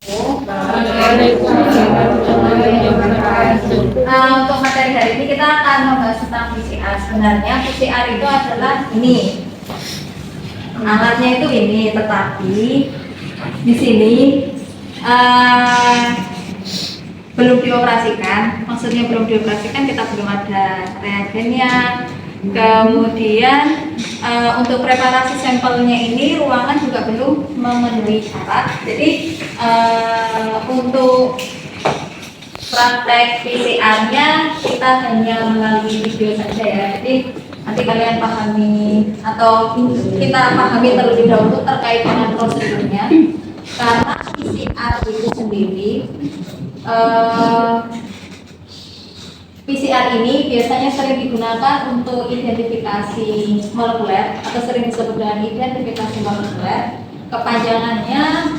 Untuk materi hari ini kita akan membahas tentang PCR. Sebenarnya PCR itu adalah ini, alatnya itu ini, tetapi di sini belum dioperasikan. Maksudnya belum dioperasikan, kita belum ada reagennya. Kemudian untuk preparasi sampelnya ini ruangan juga belum memenuhi syarat. Jadi untuk praktek PCR-nya kita hanya melalui video saja ya. Jadi nanti kalian pahami atau kita pahami terlebih dahulu terkait dengan prosedurnya. Karena PCR itu sendiri PCR ini biasanya sering digunakan untuk identifikasi molekuler atau sering disebut dengan identifikasi molekuler. Kepanjangannya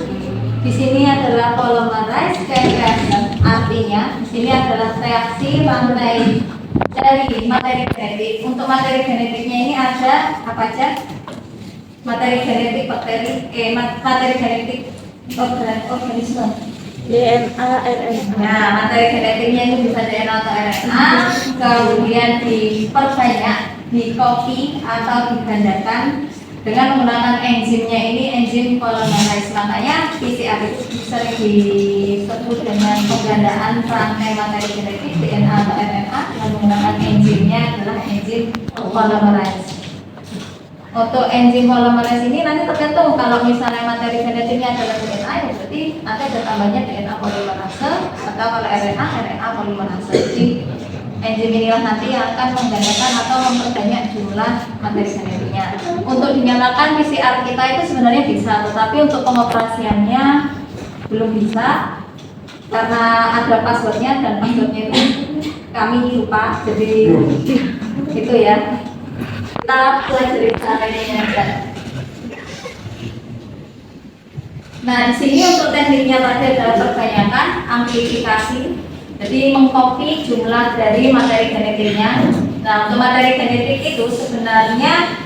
di sini adalah polymerase chain reaction. Artinya di sini adalah reaksi rantai dari materi genetik. Untuk materi genetiknya ini ada apa aja? Materi genetik bakteri, materi genetik organisme. DNA, RNA. Nah, materi genetiknya itu bisa DNA atau RNA, kemudian diperbanyak, di copy atau digandakan dengan menggunakan enzimnya ini, enzim polymerase. Makanya PCR itu sering disebut dengan penggandaan rantai materi genetik DNA atau RNA dengan menggunakan enzimnya adalah enzim polymerase. Untuk enzim polymerase ini nanti tergantung, kalau misalnya materi genetiknya adalah DNA ya berarti nanti ada tambahnya DNA polymerase, atau kalau RNA polymerase. Jadi enzim inilah nanti yang akan menggandakan atau memperbanyak jumlah materi genetiknya. Untuk dinyalakan PCR kita itu sebenarnya bisa, tetapi untuk pengoperasiannya belum bisa karena ada passwordnya dan passwordnya itu kami lupa, jadi itu ya. Kita pelajari caranya aja. Nah, di sini untuk tekniknya tadi adalah perbanyakan amplifikasi. Jadi mengcopy jumlah dari materi genetiknya. Nah, untuk materi genetik itu sebenarnya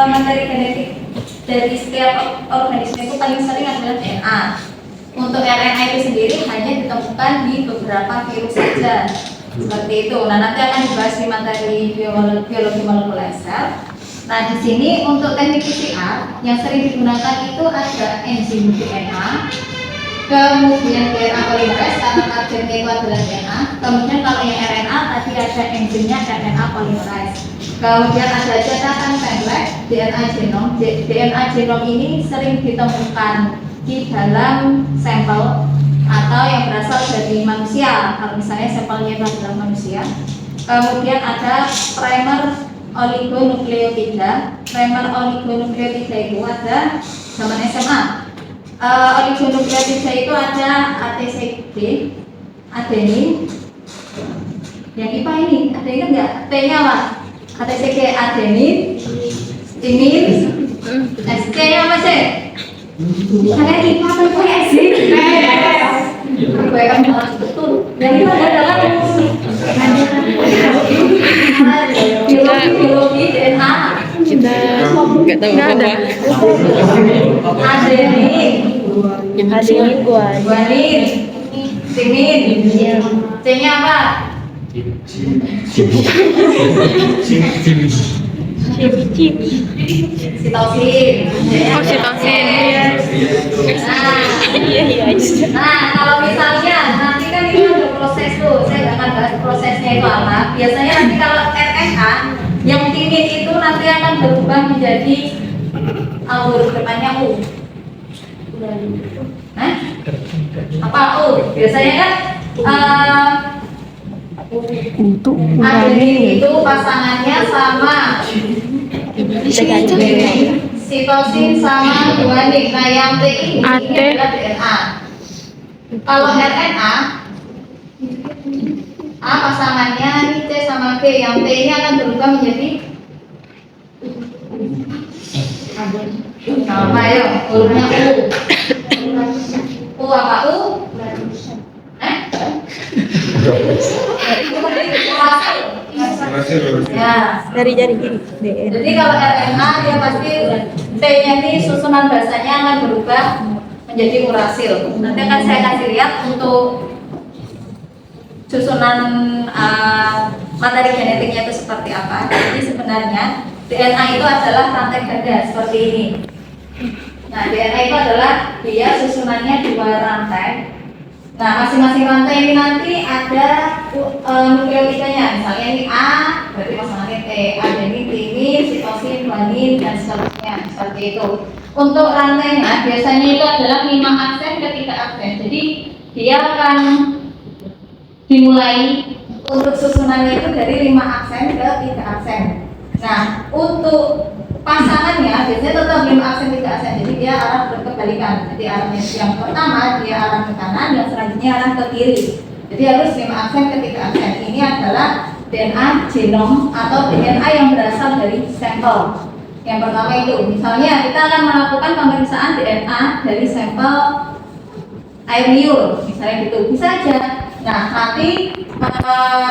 materi genetik dari setiap organisme itu paling sering adalah DNA. Untuk RNA itu sendiri hanya ditemukan di beberapa virus saja. Seperti itu. Nah, nanti akan dibahas di materi biologi molekuler sel. Nah, di sini untuk teknik PCR yang sering digunakan itu ada enzim DNA, kemudian DNA polymerase karena targetnya itu adalah DNA. Kemudian kalau yang RNA tadi ada enzimnya RNA polymerase. Kemudian ada cetakan pendek DNA genom. DNA genom ini sering ditemukan di dalam sampel atau yang berasal dari manusia, kalau misalnya sampelnya itu adalah manusia. Kemudian ada primer oligonukleotida. Primer oligonukleotida itu ada zaman SMA. Oligonukleotida itu ada ATCG, adenin. Yang IPA ini, ada ingat nggak? T-nya apa? ATCG adenin, timin, SC-nya apa sih? Saya IPA atau SC? Perbaikan betul. Yang itu adalah biologi DNA. Kita nggak tahu apa. Adenin, guanin, timin. C-nya apa? Sitosin. Oh, sitosin. Nah, kalau misalnya nanti kan itu ada proses tuh, saya nggak akan bahas prosesnya itu apa. Biasanya nanti kalau RNA yang timin itu nanti akan berubah menjadi huruf depannya U. Nah, apa U? Biasanya kan adenin itu pasangannya sama sitosin sama guanin. Nah, yang T ini adalah DNA. Kalau RNA A pasangannya ini C sama G, yang T ini akan berubah menjadi apa ya? Hurufnya U. U apa U? Ya, Dari jari ini. jadi kalau RNA dia pasti T-nya ini susunan bahasanya akan berubah menjadi urasil. Nanti akan saya kasih lihat untuk susunan materi genetiknya itu seperti apa. Jadi sebenarnya DNA itu adalah rantai ganda seperti ini. Nah, DNA itu adalah dia susunannya dua rantai. Nah, masing-masing rantai ini nanti ada nukleotidanya. Misalnya ini A, berarti pasangannya T, adenin, timin, sitosin, guanin, dan seterusnya seperti itu. Untuk rantainya biasanya itu adalah 5 aksen ke 3 aksen. Jadi dia akan dimulai untuk susunannya itu dari 5 aksen ke 3 aksen. Nah, untuk pasangannya biasanya tetap 5 aksen 3 aksen. Jadi dia arah berkebalikan. Jadi arahnya yang pertama dia arah ke kanan, yang selanjutnya arah ke kiri. Jadi harus 5 aksen ke 3 aksen. Ini adalah DNA genom atau DNA yang berasal dari sampel. Yang pertama itu, misalnya kita akan melakukan pemeriksaan DNA dari sampel air liur, misalnya gitu, bisa aja. Nah, nanti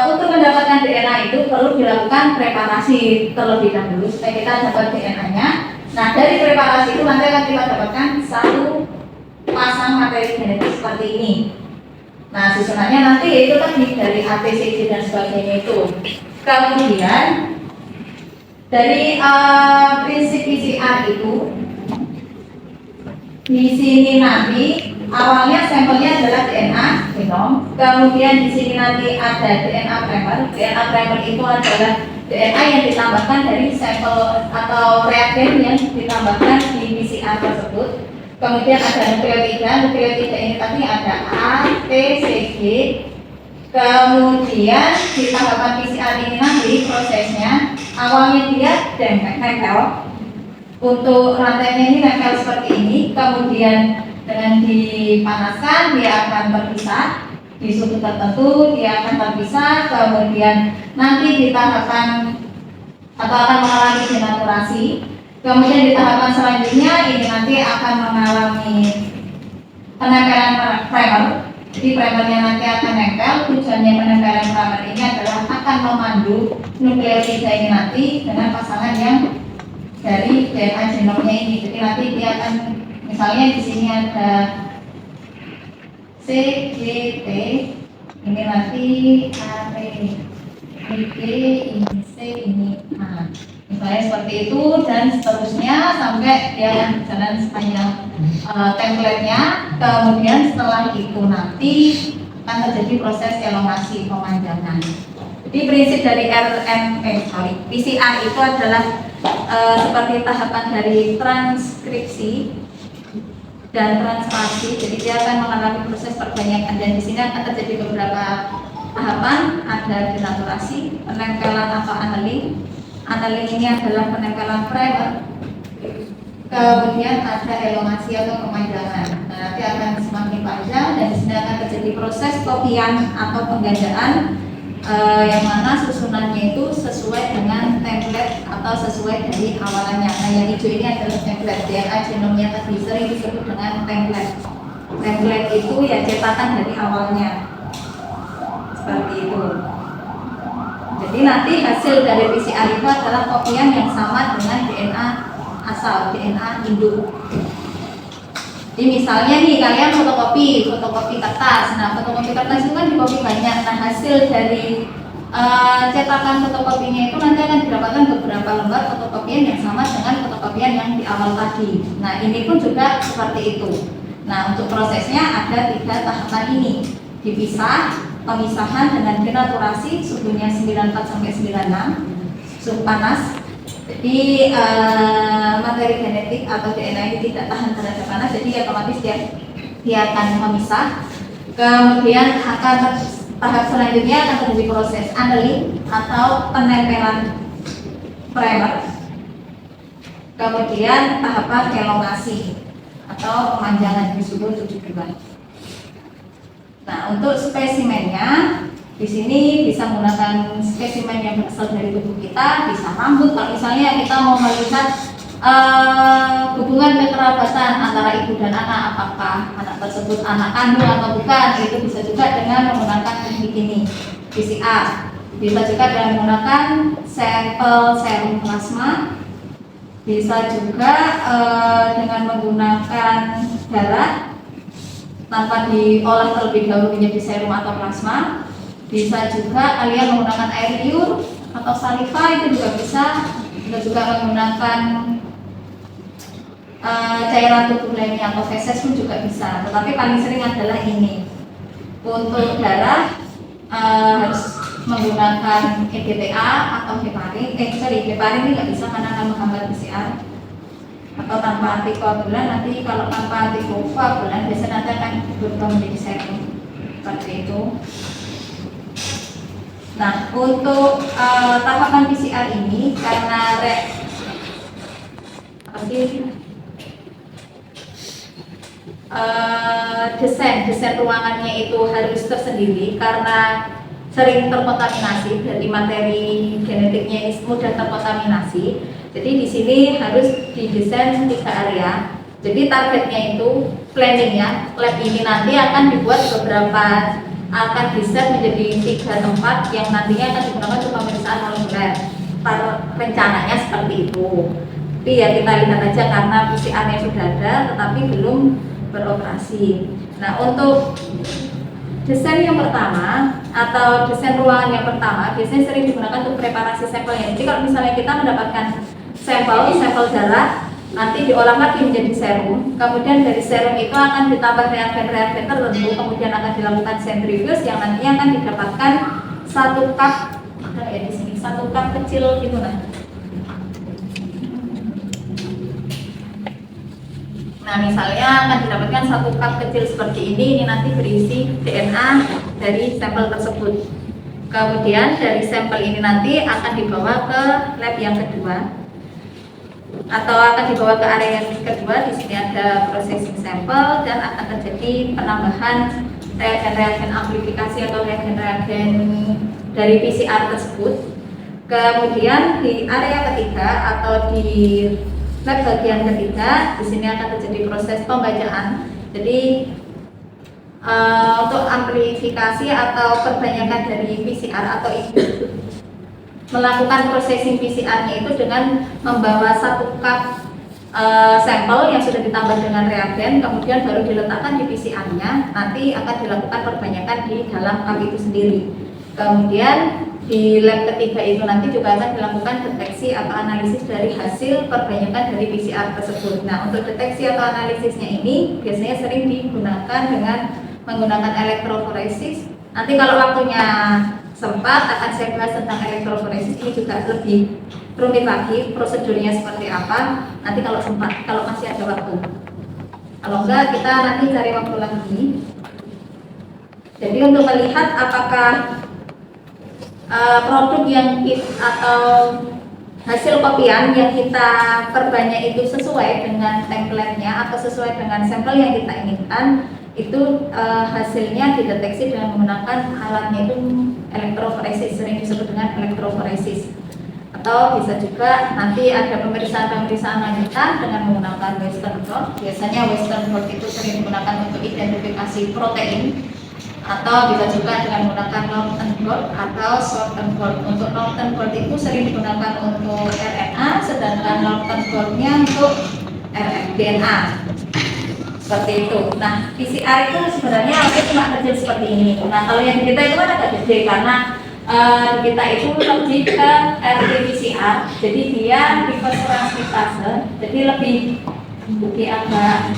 untuk mendapatkan DNA itu perlu dilakukan preparasi terlebih dahulu supaya kita dapat DNA-nya. Nah, dari preparasi itu nanti akan kita dapatkan satu pasang materi genetik seperti ini. Nah, susunannya nanti itu tadi dari A, B, C, D dan sebagainya itu. Kemudian dari prinsip PCR itu di sini nanti awalnya sampelnya adalah DNA genom, kemudian di sini nanti ada DNA primer. DNA primer itu adalah DNA yang ditambahkan dari sampel atau reagen yang ditambahkan di PCR tersebut. Kemudian ada nukleotida. Nukleotida ini tadi ada A, T, C, G. Kemudian di tahapan PCR ini nanti prosesnya awalnya dia nempel. Untuk rantainya ini nempel seperti ini, kemudian dengan dipanaskan dia akan terpisah di suhu tertentu, dia akan terpisah, kemudian nanti di tahapan atau akan mengalami denaturasi. Kemudian di tahapan selanjutnya ini nanti akan mengalami penempelan primer. Jadi primernya nanti akan nempel. Tujuannya penempelan primer ini adalah akan memandu nukleotida ini nanti dengan pasangan yang dari DNA genomnya ini. Jadi nanti dia akan, misalnya di sini ada C, G, T, ini nanti A, T, G, ini C, ini A. Misalnya seperti itu dan seterusnya sampai dia jalan sepanjang template-nya. Kemudian setelah itu nanti akan terjadi proses elongasi pemanjangan. Jadi prinsip dari PCR itu adalah seperti tahapan dari transkripsi dan translasi. Jadi dia akan mengalami proses perbanyakan dan di sini akan terjadi beberapa tahapan. Ada denaturasi, penempelan atau annealing. Annealing ini adalah penempelan primer. Kemudian ada elongasi atau pemanjangan. Nah, nanti akan semakin panjang dan di sini akan terjadi proses kopian atau penggandaan yang mana susunannya itu sesuai dengan template atau sesuai dari awalannya. Nah, yang hijau ini adalah template. DNA genomnya tadi sering disebut dengan template. Template itu ya cetakan dari awalnya. Seperti itu. Jadi nanti hasil dari PCR itu adalah kopian yang sama dengan DNA asal, DNA induk. Jadi misalnya nih kalian fotokopi kertas. Nah, fotokopi kertas itu kan dikopi banyak. Nah, hasil dari cetakan fotokopinya itu nanti akan didapatkan beberapa lembar fotokopian yang sama dengan fotokopian yang di awal tadi. Nah, ini pun juga seperti itu. Nah, untuk prosesnya ada 3 tahapan ini. Dipisah, pemisahan dengan denaturasi, suhunya 94 sampai 96, suhu panas. Jadi materi genetik atau DNA ini tidak tahan terhadap panas, jadi otomatis dia akan memisah. Kemudian akan tahap selanjutnya akan terjadi proses annealing atau penempelan primer. Kemudian tahapan elongasi atau pemanjangan di suhu 72. Nah, untuk spesimennya di sini bisa menggunakan spesimen yang berasal dari tubuh kita, bisa rambut. Kalau misalnya kita mau melihat hubungan kekerabatan antara ibu dan anak, apakah anak tersebut anak kandung atau bukan, itu bisa juga dengan menggunakan teknik ini, PCR. Bisa juga dengan menggunakan sampel serum plasma, bisa juga dengan menggunakan darah tanpa diolah terlebih dahulu menjadi serum atau plasma. Bisa juga kalian menggunakan air liur atau saliva, itu juga bisa. Kita juga menggunakan cairan tubuh lainnya atau feses pun juga bisa. Tetapi paling sering adalah ini. Untuk darah harus menggunakan EDTA atau heparin. Heparin ini nggak bisa karena akan menghambat PCR. Atau tanpa antikoagulan, nanti kalau tanpa antikoagulan biasanya nanti akan berubah menjadi serum seperti itu. Nah, untuk tahapan PCR ini karena desain ruangannya itu harus tersendiri karena sering terkontaminasi dari materi genetiknya ini mudah terkontaminasi. Jadi di sini harus didesain 3 area. Jadi targetnya itu planningnya lab ini nanti akan dibuat akan diset menjadi 3 tempat yang nantinya akan digunakan untuk pemeriksaan molekuler. Rencananya seperti itu. Tapi ya kita lihat aja karena PCR-nya sudah ada tetapi belum beroperasi. Nah, untuk desain yang pertama atau desain ruangan yang pertama biasanya sering digunakan untuk preparasi sampelnya. Jadi kalau misalnya kita mendapatkan sampel darah, nanti diolah lagi menjadi serum. Kemudian dari serum itu akan ditambah reagen-reagen tertentu, kemudian akan dilakukan sentrifuge yang nantinya akan didapatkan 1 cup, ada ya di sini 1 cup kecil gitu nah. Nah, misalnya akan didapatkan 1 cup kecil seperti ini nanti berisi DNA dari sampel tersebut. Kemudian dari sampel ini nanti akan dibawa ke lab yang kedua atau akan dibawa ke area yang kedua. Di sini ada processing sampel dan akan terjadi penambahan reagen-reagen amplifikasi atau reagen-reagen dari PCR tersebut. Kemudian di area ketiga atau di lab bagian ketiga, di sini akan terjadi proses pembacaan. Jadi untuk amplifikasi atau perbanyakan dari PCR atau melakukan processing PCR-nya itu dengan membawa 1 cup sampel yang sudah ditambah dengan reagen, kemudian baru diletakkan di PCR-nya. Nanti akan dilakukan perbanyakan di dalam cup itu sendiri. Kemudian di lab ketiga itu nanti juga akan dilakukan deteksi atau analisis dari hasil perbanyakan dari PCR tersebut. Nah, untuk deteksi atau analisisnya ini biasanya sering digunakan dengan menggunakan elektroforesis. Nanti kalau waktunya sempat akan saya bahas tentang elektroforesis ini juga lebih rumit lagi prosedurnya seperti apa. Nanti kalau sempat, kalau masih ada waktu. Kalau enggak kita nanti cari waktu lagi. Jadi untuk melihat apakah produk yang atau hasil kopian yang kita perbanyak itu sesuai dengan template-nya atau sesuai dengan sampel yang kita inginkan, itu hasilnya dideteksi dengan menggunakan alatnya itu elektroforesis, sering disebut dengan elektroforesis. Atau bisa juga nanti ada pemeriksaan lanjutan dengan menggunakan Western blot. Biasanya Western blot itu sering digunakan untuk identifikasi protein, atau bisa juga dengan menggunakan Norton blot atau Shorten blot. Untuk Norton blot itu sering digunakan untuk RNA, sedangkan Norton blotnya untuk DNA. Seperti itu. Nah, PCR itu sebenarnya cuma kecil seperti ini. Nah, kalau yang kita itu kan agak gede karena kita itu lebih ke RT-PCR. Jadi dia tipe transmitase, jadi lebih agak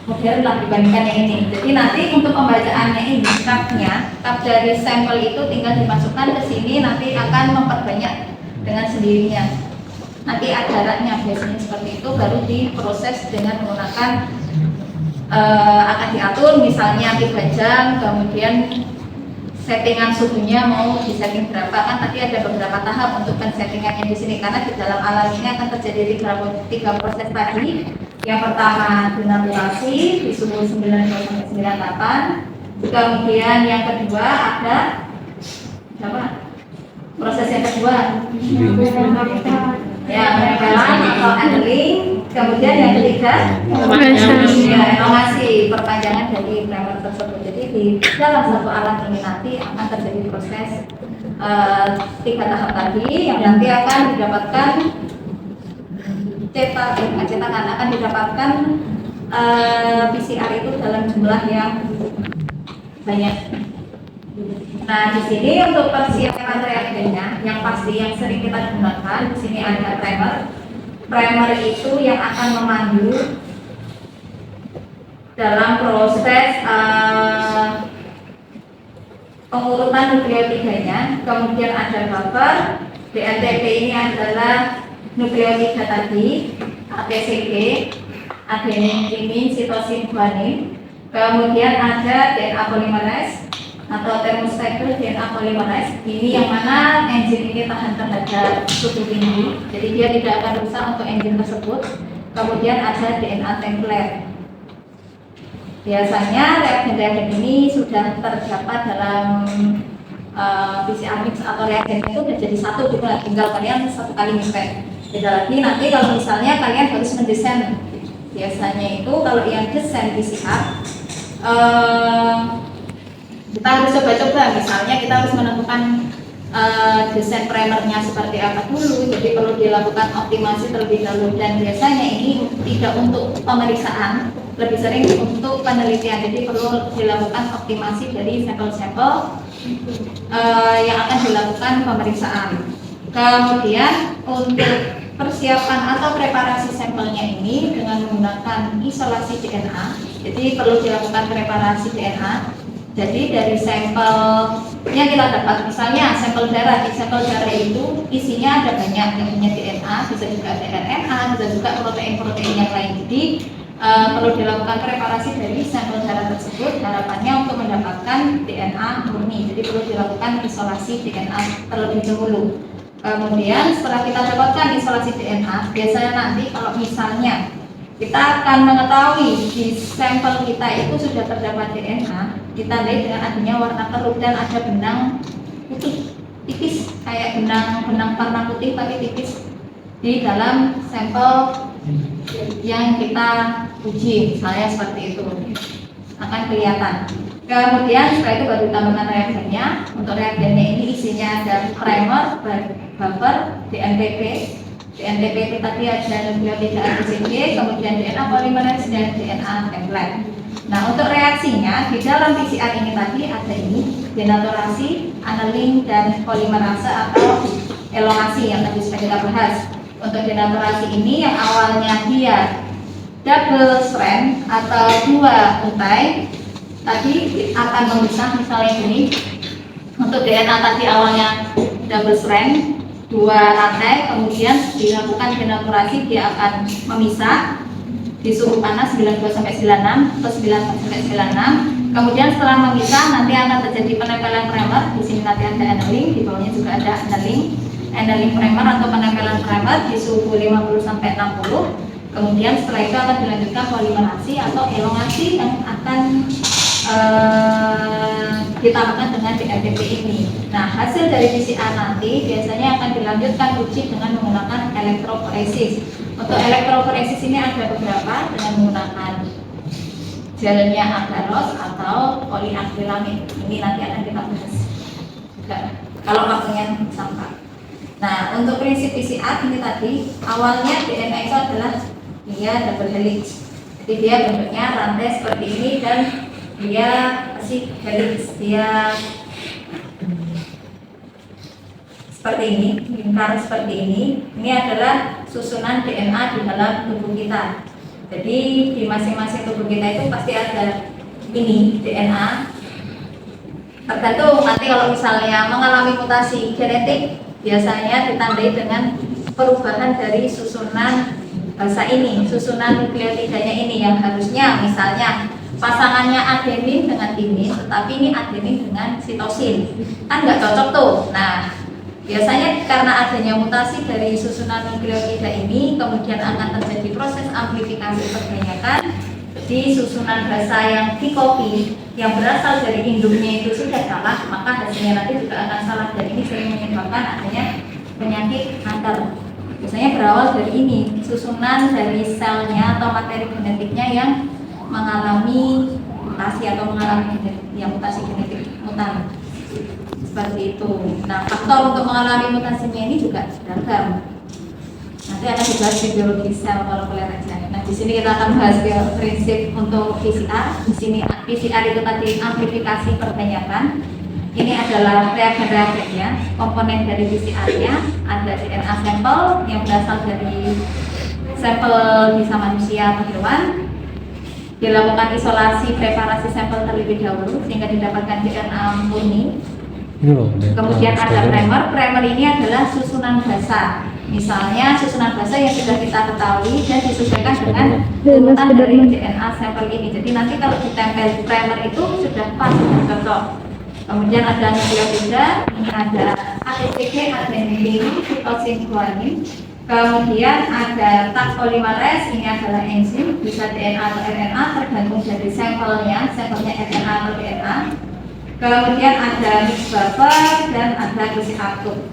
modern lah dibandingkan yang ini. Jadi nanti untuk pembacaannya ini cup dari sampel itu tinggal dimasukkan ke sini, nanti akan memperbanyak dengan sendirinya. Nanti jaraknya biasanya seperti itu, baru diproses dengan menggunakan akan diatur misalnya 3 jam, kemudian settingan suhunya mau disetting berapa, kan tadi ada beberapa tahap untuk settingannya di sini karena di dalam alat ini akan terjadi 3 proses tadi. Yang pertama denaturasi di suhu 90-98. Kemudian yang kedua ada proses yang kedua ya penepelan atau handling. Kemudian yang ketiga elongasi, perpanjangan dari primer tersebut. Jadi di dalam satu alat ini nanti akan terjadi proses 3 tahap tadi yang nanti akan didapatkan cetakan akan didapatkan PCR itu dalam jumlah yang banyak. Nah, di sini untuk persiapan reagennya, yang pasti yang sering kita gunakan di sini ada primer. Primer itu yang akan memandu dalam proses pengurutan nukleotidanya. Kemudian ada buffer. DNTP ini adalah nukleotida tadi, ATCG, adenin, timin, sitosin, guanin. Kemudian ada DNA polymerase atau thermostable DNA polymerase. Ini yang mana enzim ini tahan terhadap suhu tinggi, jadi dia tidak akan rusak untuk enzim tersebut. Kemudian ada DNA template. Biasanya reagen-reagen ini sudah terdapat dalam PCR mix atau reagen itu sudah jadi satu, tinggal kalian satu kali mixer. Beda lagi nanti kalau misalnya kalian harus mendesain. Biasanya itu kalau yang desain PCR kita harus coba-coba, misalnya kita harus menentukan desain primernya seperti apa dulu, jadi perlu dilakukan optimasi terlebih dahulu. Dan biasanya ini tidak untuk pemeriksaan, lebih sering untuk penelitian, jadi perlu dilakukan optimasi dari sampel-sampel yang akan dilakukan pemeriksaan. Kemudian untuk persiapan atau preparasi sampelnya ini dengan menggunakan isolasi DNA, jadi perlu dilakukan preparasi DNA. Jadi dari sampel yang kita dapat, misalnya sampel darah, di sampel darah itu isinya ada banyak, yang punya DNA, bisa juga ada RNA, bisa juga protein-protein yang lain. Jadi perlu dilakukan preparasi dari sampel darah tersebut, harapannya untuk mendapatkan DNA murni. Jadi perlu dilakukan isolasi DNA terlebih dahulu. Kemudian setelah kita dapatkan isolasi DNA, biasanya nanti kalau misalnya kita akan mengetahui di sampel kita itu sudah terdapat DNA, ditandai dengan adanya warna keruh dan ada benang putih tipis, kayak benang warna putih tapi tipis di dalam sampel yang kita uji, misalnya seperti itu akan kelihatan. Kemudian setelah itu baru tambahkan reagennya. Untuk reagennya ini isinya ada primer, buffer, DNTP. DNTP itu tadi ada nukleotida ATCG, kemudian DNA polymerase dan DNA template. Nah, untuk reaksinya di dalam PCR ini tadi ada ini denaturasi, annealing dan polimerase atau elongasi yang tadi sudah kita bahas. Untuk denaturasi ini yang awalnya dia double strand atau dua untai, tadi akan memisah, misalnya ini. Untuk DNA tadi awalnya double strand, dua rantai, kemudian dilakukan denaturasi, dia akan memisah di suhu panas 92-96 atau 90-96. Kemudian setelah memisah nanti akan terjadi penempelan primer. Di sini nanti ada annealing, di bawahnya juga ada annealing primer atau penempelan primer di suhu 50-60. Kemudian setelah itu akan dilanjutkan polimerasi atau elongasi yang akan ditambahkan dengan DNTP ini. Nah, hasil dari PCR nanti biasanya akan dilanjutkan uji dengan menggunakan elektroforesis. Untuk elektroforesis ini ada beberapa, dengan menggunakan gelnya agaros atau poliakrilamid. Ini nanti akan kita bahas juga kalau waktunya sampai. Nah, untuk prinsip PCR ini tadi awalnya DNA itu adalah dia double helix. Jadi dia bentuknya rantai seperti ini dan dia helix, dia seperti ini, lingkar seperti ini. Ini adalah susunan DNA di dalam tubuh kita. Jadi di masing-masing tubuh kita itu pasti ada ini DNA. Tergantung nanti kalau misalnya mengalami mutasi genetik, biasanya ditandai dengan perubahan dari susunan basa ini, susunan nukleotidanya ini, yang harusnya misalnya pasangannya adenin dengan timin, tetapi ini adenin dengan sitosin, kan nggak cocok tuh. Nah, biasanya karena adanya mutasi dari susunan nukleotida ini, kemudian akan terjadi proses amplifikasi perbanyakan di susunan basa yang dikopi, yang berasal dari induknya itu sudah salah, maka hasilnya nanti juga akan salah, dan ini sering menyebabkan adanya penyakit kanker. Biasanya berawal dari ini, susunan dari selnya atau materi genetiknya yang mengalami mutasi atau mengalami mutasi genetik mutan seperti itu. Nah, faktor untuk mengalami mutasinya ini juga beragam. Nanti akan dibahas di biologi sel molekuler aja. Nah, di sini kita akan bahas prinsip untuk PCR. Di sini PCR itu tadi amplifikasi pertanyaan. Ini adalah reagen-reagennya, komponen dari PCR-nya. Ada DNA sampel yang berasal dari sampel bisa manusia atau hewan. Dilakukan isolasi preparasi sampel terlebih dahulu sehingga didapatkan DNA murni. Kemudian ada primer ini adalah susunan basa. Misalnya susunan basa yang sudah kita ketahui dan disesuaikan dengan urutan dari DNA sampel ini. Jadi nanti kalau ditempel primer itu sudah pas dan cocok. Kemudian ada nukleotida, ini ada ATCG, adenin, sitosin, guanin. Kemudian ada Taq polimerase, ini adalah enzim, bisa DNA atau RNA tergantung dari sampelnya RNA atau DNA. Kemudian ada mix buffer dan ada PCR tube.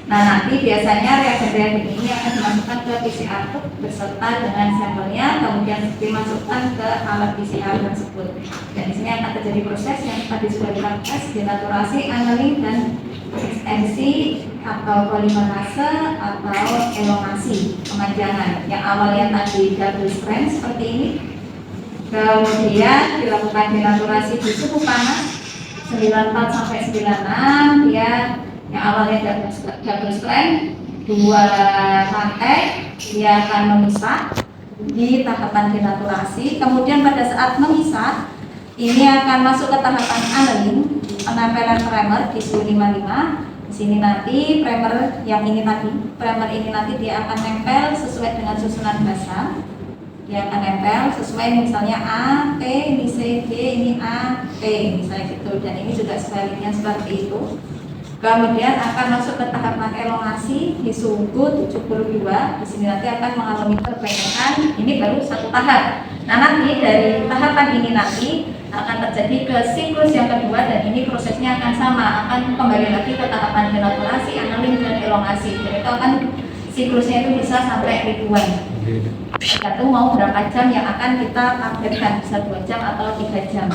Nah, nanti biasanya reagen-reagen ini akan dimasukkan ke PCR tube beserta dengan sampelnya, kemudian dimasukkan ke alat PCR tersebut. Dan di sini akan terjadi proses yang tadi sudah kita tes, denaturasi, annealing, dan ekstensi atau polimerase atau elongasi, pemanjangan. Yang awalnya tadi double strand seperti ini, kemudian dilakukan denaturasi di suhu panas 94 sampai 96, ya. Yang awalnya double strand 2 lantai, dia akan memisah di tahapan denaturasi. Kemudian pada saat memisah, ini akan masuk ke tahapan annealing, penempelan primer di suhu 55. Di sini nanti primer yang ini tadi, primer ini nanti dia akan nempel sesuai dengan susunan basa. Dia akan nempel sesuai misalnya A, T, ini C, D, ini A, T, misalnya gitu. Dan ini juga sebaliknya seperti itu. Kemudian akan masuk ke tahapan elongasi di suhu 72. Di sini nanti akan mengalami perbanyakan. Ini baru satu tahap. Nah, nanti dari tahapan ini nanti akan terjadi ke siklus yang kedua, dan ini prosesnya akan sama, akan kembali lagi ke tahapan denaturasi, annealing, dan elongasi. Dan itu akan siklusnya itu bisa sampai ribuan. Tergantung mau berapa jam yang akan kita targetkan, bisa 2 jam atau 3 jam.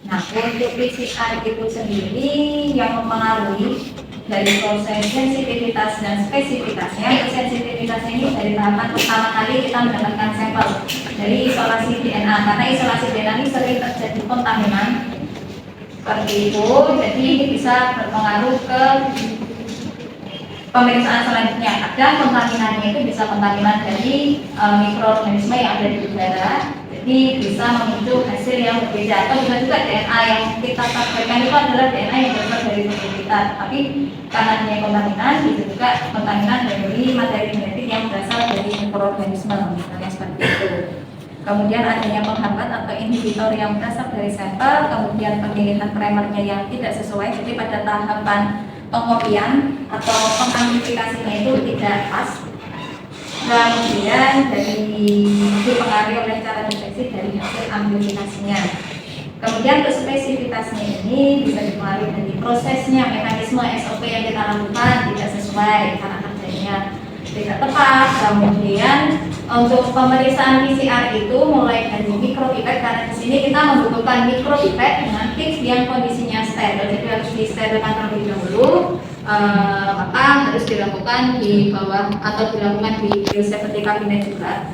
Nah, untuk PCR itu sendiri yang mempengaruhi dari proses sensitivitas dan spesifitasnya. Sensitivitasnya ini dari tahapan pertama kali kita mendapatkan sampel dari isolasi DNA, karena isolasi DNA ini sering terjadi kontaminan seperti itu, jadi ini bisa berpengaruh ke pemeriksaan selanjutnya. Kadang kontaminannya itu bisa kontaminan dari mikroorganisme yang ada di udara, jadi bisa memicu hasil yang berbeda. Atau bisa juga DNA yang kita targetkan itu adalah DNA yang berasal dari tubuh kita, tapi karena dia kontaminan, bisa juga kontaminan dari materi genetik yang berasal dari mikroorganisme, misalnya seperti itu. Kemudian adanya penghambat atau inhibitor yang berasal dari sampel, kemudian pemilihan primernya yang tidak sesuai, jadi pada tahapan pengopian atau pengamplifikasinya itu tidak pas. Kemudian dipengaruhi oleh cara deteksi dari hasil amplifikasinya. Kemudian untuk spesifitasnya ini bisa dipengaruhi dari prosesnya, mekanisme SOP yang kita lakukan tidak sesuai, cara kerjanya tidak tepat. Kemudian untuk pemeriksaan PCR itu mulai dari mikropipet, karena di sini kita membutuhkan mikropipet dengan tips yang kondisinya steril, jadi harus disterilkan terlebih dahulu. Maka harus dilakukan di bawah atau dilakukan di biosafety cabinet juga.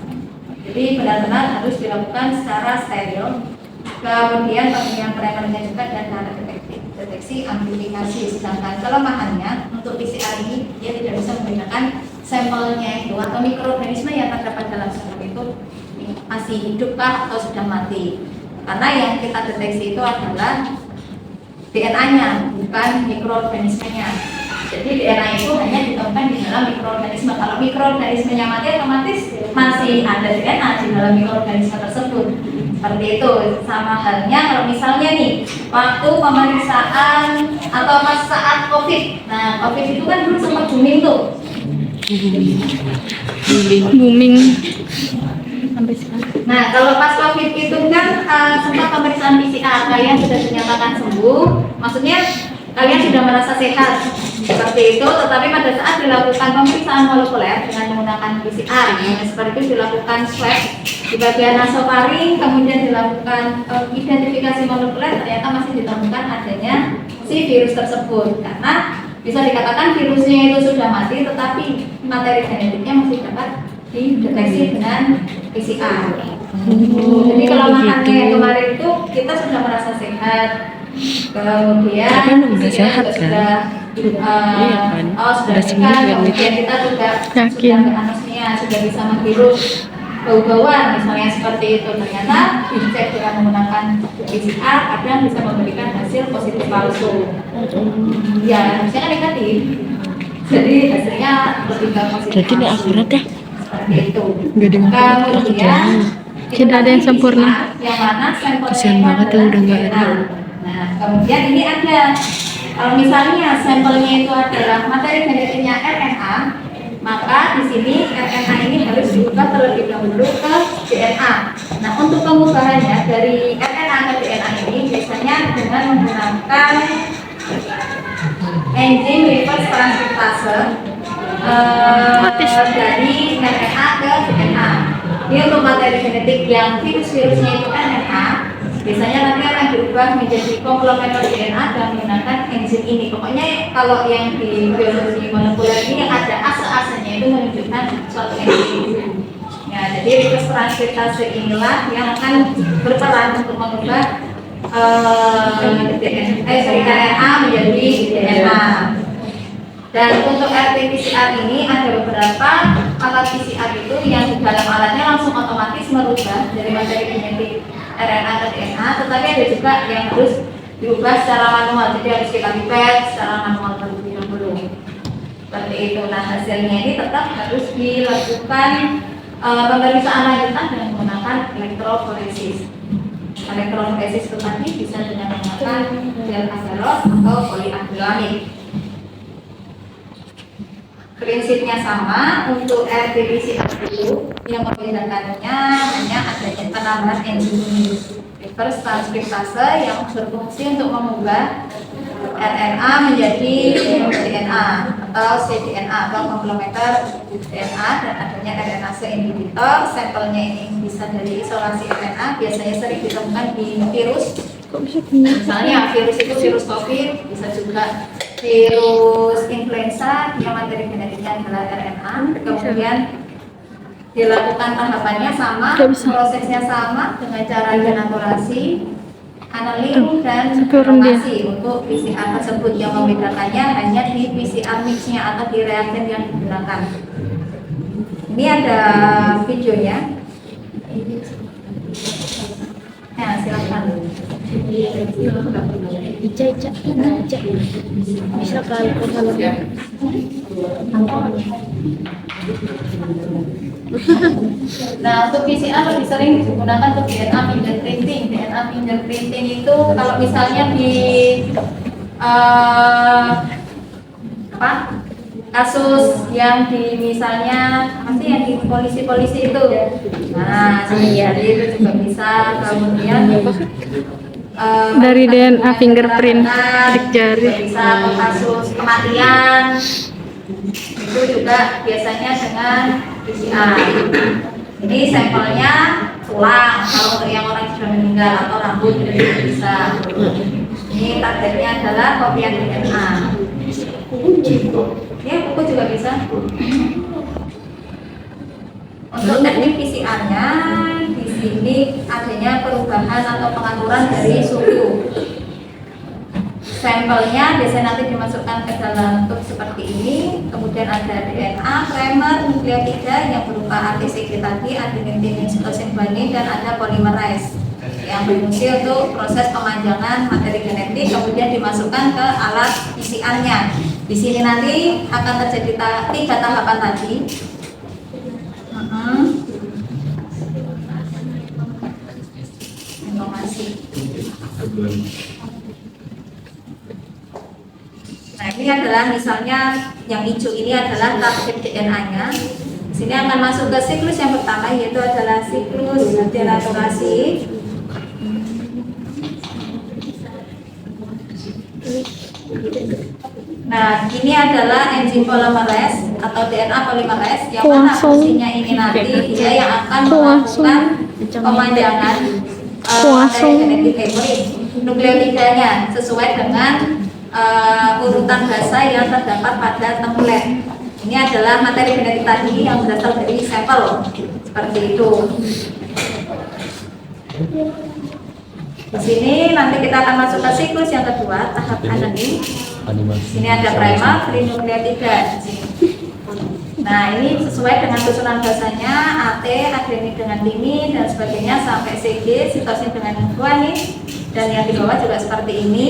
Jadi benar-benar harus dilakukan secara steril. Kemudian pemilihan primernya juga dan cara deteksi amplifikasi. Sedangkan kelemahannya untuk PCR ini dia tidak bisa membedakan sampelnya itu atau mikroorganisme yang terdapat dalam sampel itu masih hidupkah atau sudah mati. Karena yang kita deteksi itu adalah DNA-nya, bukan mikroorganismenya. Jadi DNA itu hanya ditemukan di dalam mikroorganisme. Kalau mikroorganismenya mati, otomatis masih ada DNA di dalam mikroorganisme tersebut. Seperti itu. Sama halnya kalau misalnya nih, waktu pemeriksaan atau pas saat COVID. Nah, COVID itu kan dulu sempat booming tuh. Booming sampai sekarang. Nah, kalau pas COVID itu kan sempat pemeriksaan PCR, kalian sudah dinyatakan sembuh, maksudnya kalian sudah merasa sehat seperti itu, tetapi pada saat dilakukan pemeriksaan molekuler dengan menggunakan PCR, seperti itu dilakukan swab di bagian nasofaring, kemudian dilakukan identifikasi molekuler, ternyata masih ditemukan adanya si virus tersebut. Karena Bisa dikatakan virusnya itu sudah mati, tetapi materi genetiknya masih dapat dideteksi dengan PCR. Jadi kelemahannya kemarin itu kita sudah merasa sehat, kemudian Tapi emang udah PCR sehat, juga kan? sudah Iya kan? sudah Udah sembuh sehat, kan kemudian itu? kita juga Yakin. sudah nggak anosmia, sudah bisa menghirup bau-bauan misalnya seperti itu. Ternyata dicek dengan menggunakan PCR kadang bisa memberikan hasil positif palsu. Ya harusnya kan negatif, jadi hasilnya lebih ke positif Jadi ini palsu. akurat ya? Seperti itu. Nggak ada yang akurat, Kemudian tidak ada yang sempurna. yang mana sampelnya Kasihan itu banget ya, adalah udah nggak ada. DNA. Nah, kemudian ini ada kalau misalnya sampelnya itu adalah materi genetiknya RNA, maka di sini RNA ini harus diubah terlebih dahulu ke DNA. Nah, untuk pengubahannya dari RNA ke DNA ini biasanya dengan menggunakan enzim reverse transkriptase dari RNA ke DNA. Ini untuk materi genetik yang virus-virusnya itu RNA, biasanya nanti akan diubah menjadi komplementer DNA dan menggunakan enzim ini. Pokoknya kalau yang di biologi molekuler ini yang ada ase-asenya itu menunjukkan suatu enzim. Ya, jadi reverse transkriptase inilah yang akan berperan untuk mengubah RNA menjadi DNA. Dan untuk RT-PCR ini ada beberapa alat PCR itu yang di dalam alatnya langsung otomatis merubah dari materi genetik RNA ke DNA, tetapi ada juga yang harus diubah secara manual, jadi harus kita pipet secara manual terlebih dahulu. Seperti itu. Nah, hasilnya ini tetap harus dilakukan pemeriksaan lanjutan dengan menggunakan elektroforesis. Elektroforesis itu tadi bisa dengan menggunakan gel agarose atau poliakrilamid. Prinsipnya sama untuk RT-PCR itu, yang membedakannya hanya adanya penambahan enzim reverse transkriptase yang berfungsi untuk mengubah RNA menjadi DNA atau cDNA atau komplementer DNA, dan adanya RNase inhibitor. Sampelnya ini bisa dari isolasi RNA, biasanya sering ditemukan di virus. Misalnya virus itu virus COVID, bisa juga virus influenza yang materi genetiknya adalah RNA. Kemudian dilakukan tahapannya sama, prosesnya sama dengan cara denaturasi, annealing dan formasi untuk PCR tersebut. Yang membedakannya hanya di PCR mixnya atau di reagen yang digunakan. Ini ada videonya. Nah, silakan. Ica, bisa kalau Nah, untuk PCR lebih sering digunakan untuk DNA fingerprinting. DNA fingerprinting itu kalau misalnya di kasus yang di misalnya pasti yang di polisi-polisi itu. Nah, jadi itu juga bisa. Kemudian dari DNA fingerprint sidik jari. juga bisa ke kasus kematian itu juga biasanya dengan PCR. Ini sampelnya tulang kalau untuk yang orang sudah meninggal, atau rambut juga bisa. Ini targetnya adalah kopian DNA. Ya, buku juga bisa. Untuk teknik PCR-nya di sini adanya perubahan atau pengaturan dari suhu. Sampelnya biasanya nanti dimasukkan ke dalam tub seperti ini, kemudian ada DNA, primer, nukleotida yang berupa ATCG tadi, adenin, timin, sitosin, guanin, dan ada polimerase yang berfungsi untuk proses pemanjangan materi genetik, kemudian dimasukkan ke alat PCR-nya. Di sini nanti akan terjadi 3 tahapan tadi. Informasi. Nah, ini adalah misalnya yang hijau ini adalah target DNA-nya. Di sini akan masuk ke siklus yang pertama, yaitu adalah siklus denaturasi. Nah, ini adalah enzim polimerase atau DNA polimerase yang mana fungsinya ini nanti dia yang akan melakukan pemanjangan materi genetik nukleotidanya sesuai dengan urutan bahasa yang terdapat pada template. Ini adalah materi genetik tadi yang berasal dari sampel seperti itu. Di sini nanti kita akan masuk ke siklus yang kedua, tahap analisis. Ini ada primer, trinukleotida. Nah, ini sesuai dengan susunan bahasanya, AT, adenin dengan timin dan sebagainya sampai CG, sitosin dengan guanin, dan yang di bawah juga seperti ini.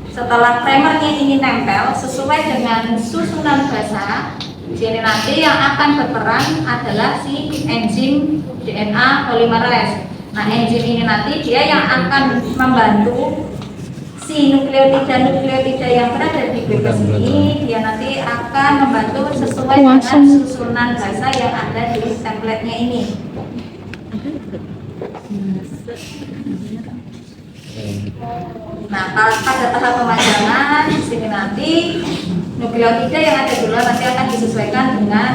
Setelah primernya ini nempel sesuai dengan susunan bahasa, di sini nanti yang akan berperan adalah si enzim DNA polymerase. Nah, enzim ini nanti dia yang akan membantu si nukleotida yang berada di bebas ini, dia nanti akan membantu sesuai dengan susunan bahasa yang ada di template-nya ini. Nah, pada tahap pemajangan di sini nanti nukleotida yang ada dulu nanti akan disesuaikan dengan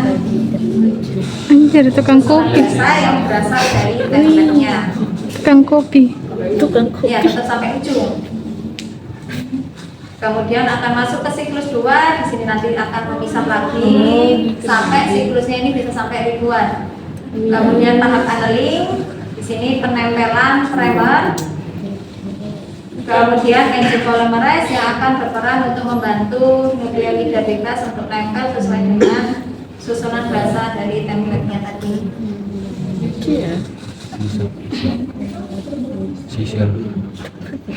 Anjir, tukang kopi. bahasa yang berasal dari template-nya. Tukang kopi. Ya, tetap sampai ujung. Kemudian akan masuk ke siklus 2, di sini nanti akan memisah lagi sampai siklusnya ini bisa sampai ribuan. Kemudian tahap annealing, di sini penempelan primer. Kemudian enzim polymerase yang akan berperan untuk membantu nukleotida bebas untuk nempel sesuai dengan susunan bahasa dari template-nya tadi.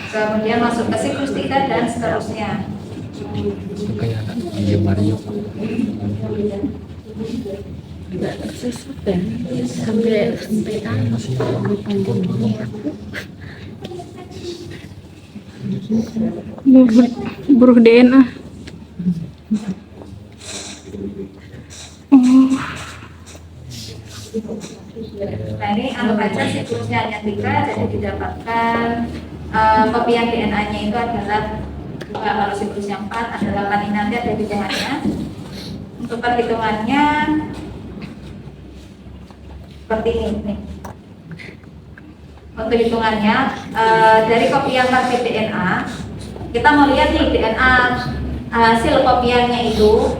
Kemudian masuk ke siklus 3 dan seterusnya. Kayak dia Mario. Buruh DNA. Nah, ini anggap aja siklusnya hanya 3, jadi didapatkan kopian DNA-nya itu adalah 2, kalau siklusnya 4 adalah 8. Ini nanti ada bilangannya. Untuk perhitungannya seperti ini nih. Untuk hitungannya dari kopian target DNA, kita mau lihat nih DNA hasil kopiannya itu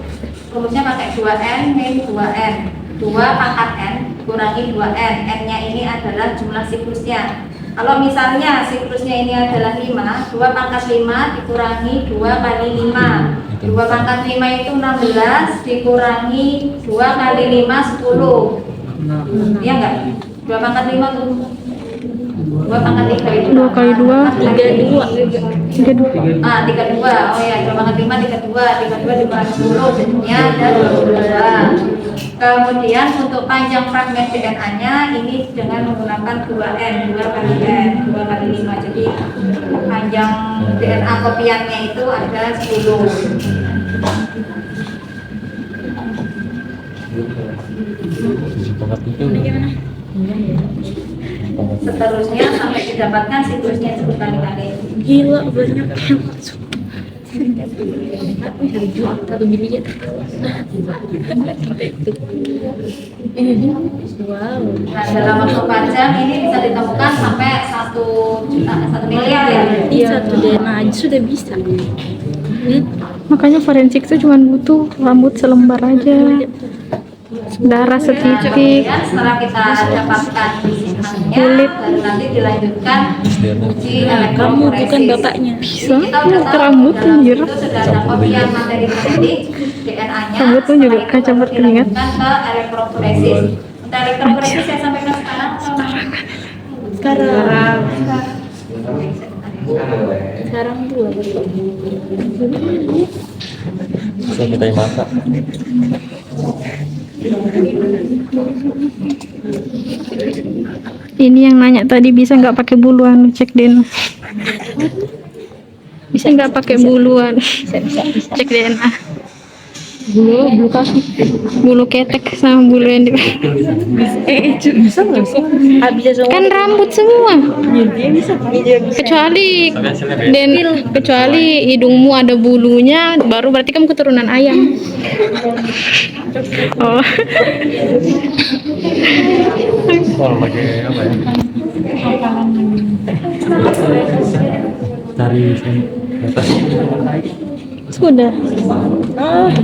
rumusnya pakai 2N min 2N, 2 pangkat N kurangi 2N, N-nya ini adalah jumlah siklusnya. Kalau misalnya siklusnya ini adalah 5, 2 pangkat 5 dikurangi 2 kali 5, 2 pangkat 5 itu 16 dikurangi 2 kali 5 10. Iya enggak? 2 pangkat 5 tuh 2 pangkat 3 itu 2 kali 2 32. 32. Oh ya, 2 pangkat 5 32 dikurangi 10 jadinya ada 22. Kemudian untuk panjang fragmen DNA-nya ini dengan menggunakan 2N, 2 kali N, 2 kali 5. Jadi panjang DNA kopiannya itu ada 10. Seterusnya sampai didapatkan siklusnya 10 kali-kali. Gila, banyak yang masuk. Satu biji ya. Wow. Nah, dalam waktu panjang ini bisa ditemukan sampai 1 juta, 1 miliar ya. Iya, satu DNA aja sudah bisa. Makanya forensik itu cuma butuh rambut selembar aja, darah setitik. Kemudian setelah kita dapatkan hasilnya, Kulit. baru nanti dilanjutkan uji Kamu elektroforesis. bukan bapaknya. Bisa? Kita udah tahu Rambut dalam anjir. itu sudah ada kopian materi genetik DNA-nya. Rambutnya juga Setelah itu kacamata baru keringat. dilanjutkan ke elektroforesis. Untuk elektroforesis saya sampaikan sekarang atau Sekarang dua. Bisa kita yang masak. Ini yang nanya tadi bisa nggak pakai buluan, cek DNA. Bisa nggak pakai buluan? Cek DNA. Bulu kaki, bulu ketek sama bulu yang di. Bisa nggak sih? Kan rambut semua. Kecuali kecuali hidungmu ada bulunya, baru berarti kamu keturunan ayam. Oh. Kalau pakai apa ya? Cari atas. Sudah.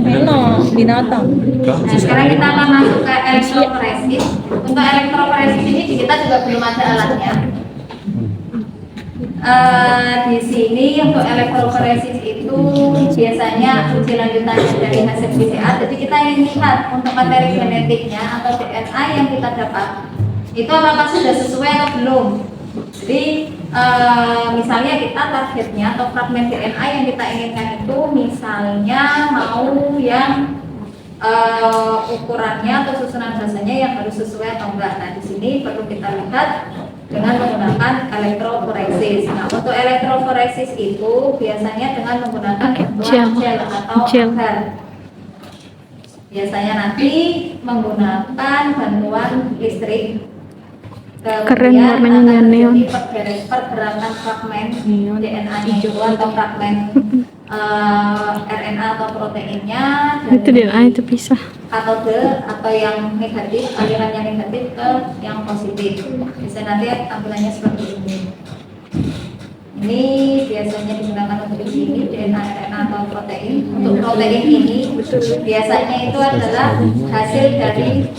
Enak, binatang. Nah, sekarang kita akan masuk ke elektroforesis. Untuk elektroforesis ini kita juga belum ada alatnya. Di sini untuk elektroforesis itu biasanya uji lanjutan dari hasil PCR. Jadi kita ingin lihat untuk materi genetiknya atau DNA yang kita dapat itu apakah sudah sesuai atau belum. Jadi misalnya kita targetnya atau fragmen DNA yang kita inginkan itu misalnya mau yang ukurannya atau susunan basanya yang harus sesuai atau enggak. Nah, di sini perlu kita lihat dengan menggunakan elektroforesis. Nah, untuk elektroforesis itu biasanya dengan menggunakan gel atau agar. Biasanya nanti menggunakan bantuan listrik. Keren, warnanya neon. Pergerakan fragmen DNA-nya itu atau fragmen RNA atau proteinnya Itu DNA itu pisah. katode atau yang negatif, aliran yang negatif ke yang positif. Bisa nanti tampilannya seperti ini. Ini biasanya digunakan untuk ini DNA, RNA atau protein. Untuk protein ini biasanya itu adalah hasil dari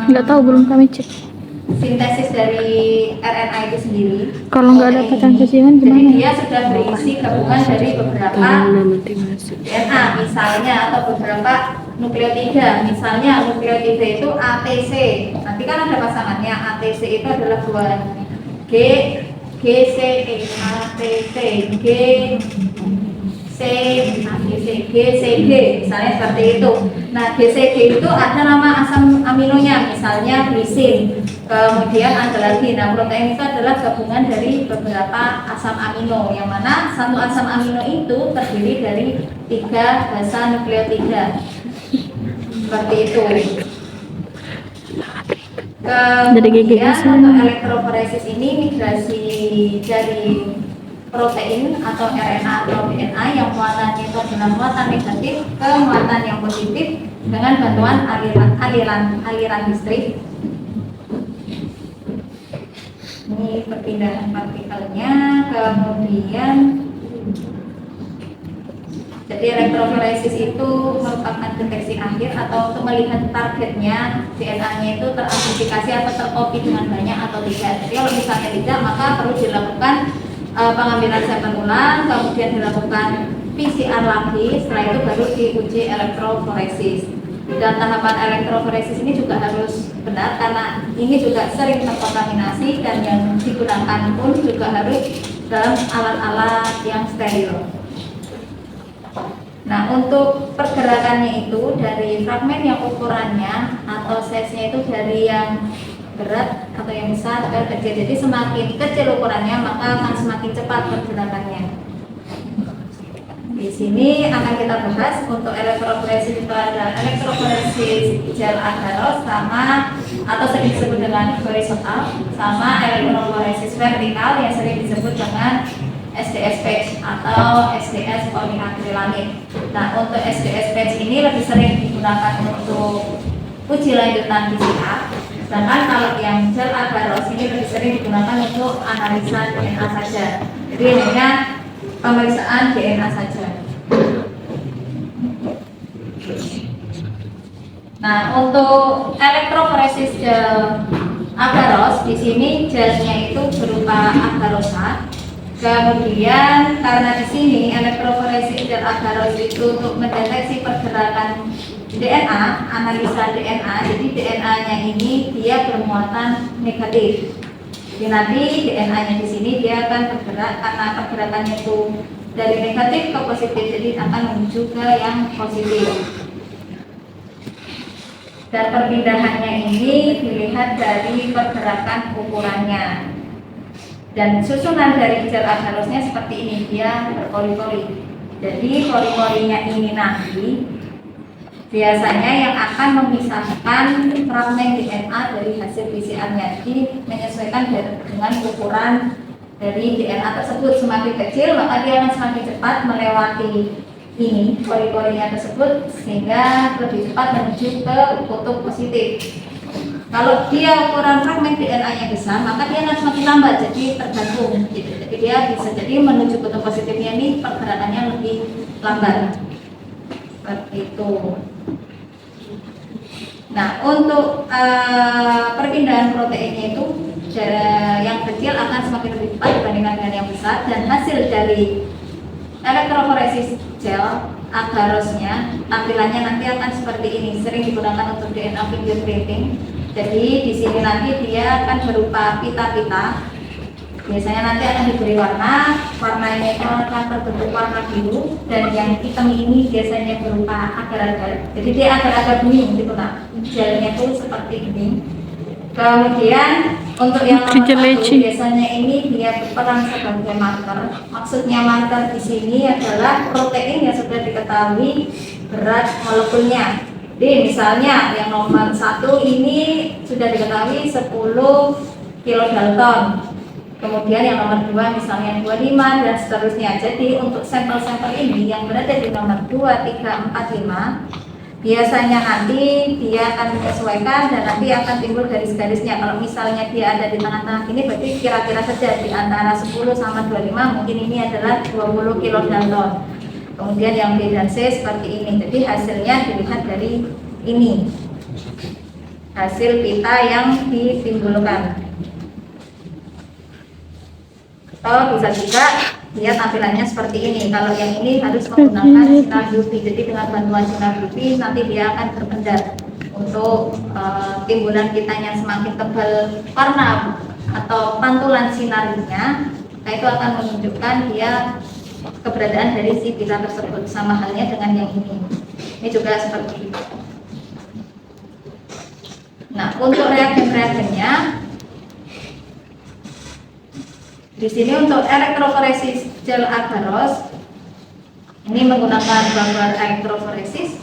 Nggak tahu, belum kami cek. sintesis dari RNA itu sendiri. Kalau nggak ada Protein pancasilan ini. Jadi gimana? dia sudah berisi gabungan dari beberapa DNA misalnya atau beberapa nukleotida. Misalnya nukleotida itu ATC. Nanti kan ada pasangannya. ATC itu adalah buah G, GCE, ATC, G, C, ATC, GCG, misalnya seperti itu. Nah, GCG itu ada nama asam aminonya, misalnya glisin. Kemudian ada lagi, nah protein itu adalah gabungan dari beberapa asam amino, yang mana satu asam amino itu terdiri dari 3 basa nukleotida. Seperti itu. Kemudian untuk elektroforesis ini migrasi dari protein atau RNA atau DNA yang muatannya itu adalah muatan negatif ke muatan yang positif dengan bantuan aliran listrik. Ini perpindahan partikelnya, kemudian jadi elektroforesis itu merupakan deteksi akhir atau untuk melihat targetnya DNA-nya itu teramplifikasi atau terkopi dengan banyak atau tidak. Jadi kalau misalnya tidak, maka perlu dilakukan pengambilan sampel ulang, kemudian dilakukan PCR lagi, setelah itu baru diuji elektroforesis. Dan tahapan elektroforesis ini juga harus benar karena ini juga sering terkontaminasi dan yang digunakan pun juga harus dalam alat-alat yang steril. Nah, untuk pergerakannya itu dari fragmen yang ukurannya atau size-nya itu dari yang berat atau yang besar ke kecil. Jadi semakin kecil ukurannya maka akan semakin cepat pergerakannya. Di sini akan kita bahas untuk elektroforesis itu ada elektroforesis gel agarose sama atau sering disebut dengan horizontal, sama elektroforesis vertikal yang sering disebut dengan SDS patch atau SDS poliakrilamid. Nah, untuk SDS patch ini lebih sering digunakan untuk uji lanjutan PCR. Sedangkan kalau yang gel agarose ini lebih sering digunakan untuk analisa DNA saja. Jadi hanya pemeriksaan DNA saja. Nah, untuk elektroforesis gel agarose di sini gelnya itu berupa agarosa. Kemudian karena di sini elektroforesis gel agarose itu untuk mendeteksi pergerakan DNA, analisa DNA. Jadi DNA-nya ini dia bermuatan negatif. Jadi nanti DNA-nya di sini dia akan bergerak karena pergerakannya itu dari negatif ke positif, jadi akan menuju ke yang positif. Dan perpindahannya ini dilihat dari pergerakan ukurannya. Dan susunan dari gel agarose-nya seperti ini, dia berpoli-poli. Jadi poli-polinya ini nanti biasanya yang akan memisahkan fragmen DNA dari hasil PCR-nya. Jadi menyesuaikan dengan ukuran dari DNA tersebut. Semakin kecil maka dia akan semakin cepat melewati ini poli-polinya tersebut sehingga lebih cepat menuju ke kutub positif. Kalau dia ukuran fragmen DNA-nya besar, maka dia akan semakin lambat, jadi tergantung. Jadi dia bisa jadi menuju kutub positifnya ini pergerakannya lebih lambat. seperti itu. Nah, untuk perpindahan proteinnya itu yang kecil akan semakin lebih cepat dibandingkan dengan yang besar, dan hasil dari elektroforesis gel agarosnya tampilannya nanti akan seperti ini, sering digunakan untuk DNA fingerprinting. Jadi di sini nanti dia akan berupa pita-pita. Biasanya nanti akan diberi warnanya itu akan berbentuk warna biru, dan yang hitam ini biasanya berupa agar-agar. Jadi dia agar-agar bening gitu nah. Gelnya itu seperti ini. Kemudian untuk yang nomor satu, biasanya ini dia berperan sebagai marker. Maksudnya marker di sini adalah protein yang sudah diketahui berat molekulnya. Jadi misalnya yang nomor satu ini sudah diketahui 10 kilodalton. Kemudian yang nomor 2 misalnya 25 dan seterusnya. Jadi untuk sampel-sampel ini yang berada di nomor 2, 3, 4, 5 biasanya nanti dia akan menyesuaikan dan nanti akan timbul garis-garisnya. Kalau misalnya dia ada di tengah-tengah ini berarti kira-kira saja di antara 10 sama 25 mungkin ini adalah 20 kilodalton. Kemudian yang B dan C seperti ini. Jadi hasilnya dilihat dari ini. Hasil pita yang ditimbulkan. Atau bisa juga dia tampilannya seperti ini. Kalau yang ini harus menggunakan sinar UV. Jadi dengan bantuan sinar UV nanti dia akan berpendar untuk timbulan pitanya semakin tebal warna atau pantulan sinarnya. Nah itu akan menunjukkan dia keberadaan dari si pita tersebut. Sama halnya dengan yang ini. Ini juga seperti itu. Nah untuk reagen-reagennya, di sini untuk elektroforesis gel agaros ini menggunakan buffer elektroforesis.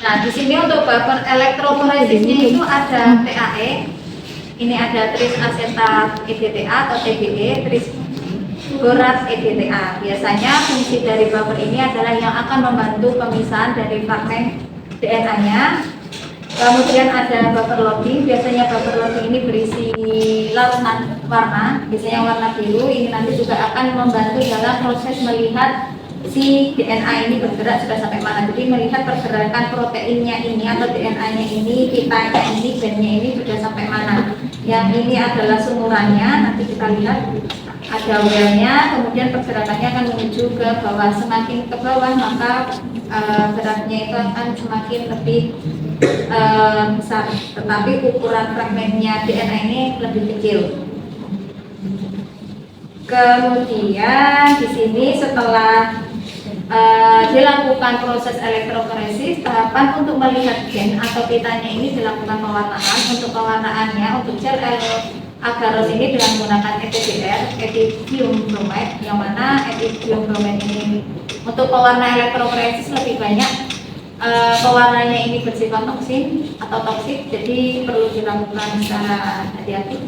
Nah, di sini untuk buffer elektroforesisnya itu ada PAE. Ini ada tris asetat EDTA atau TBE, tris borat EDTA. Biasanya fungsi dari buffer ini adalah yang akan membantu pemisahan dari fragmen DNA-nya. Kemudian ada buffer loading. Biasanya buffer loading ini berisi larutan warna, biasanya warna biru. Ini nanti juga akan membantu dalam proses melihat si DNA ini bergerak sudah sampai mana. Jadi melihat pergerakan proteinnya ini atau DNA-nya ini, pitanya ini, gennya ini sudah sampai mana. Yang ini adalah sumurannya, nanti kita lihat ada well-nya, kemudian pergerakannya akan menuju ke bawah. Semakin ke bawah maka beratnya itu akan semakin lebih besar, tetapi ukuran fragmennya DNA ini lebih kecil. Kemudian di sini setelah dilakukan proses elektroforesis, tahapan untuk melihat gen atau pitanya ini dilakukan pewarnaan. Untuk pewarnaannya, untuk gel agaros ini dengan menggunakan ETBR, ethidium bromide, yang mana ethidium bromide ini untuk pewarna elektroforesis lebih banyak pewarnanya ini bersifat toksin atau toksik, jadi perlu dilakukan secara hati-hati.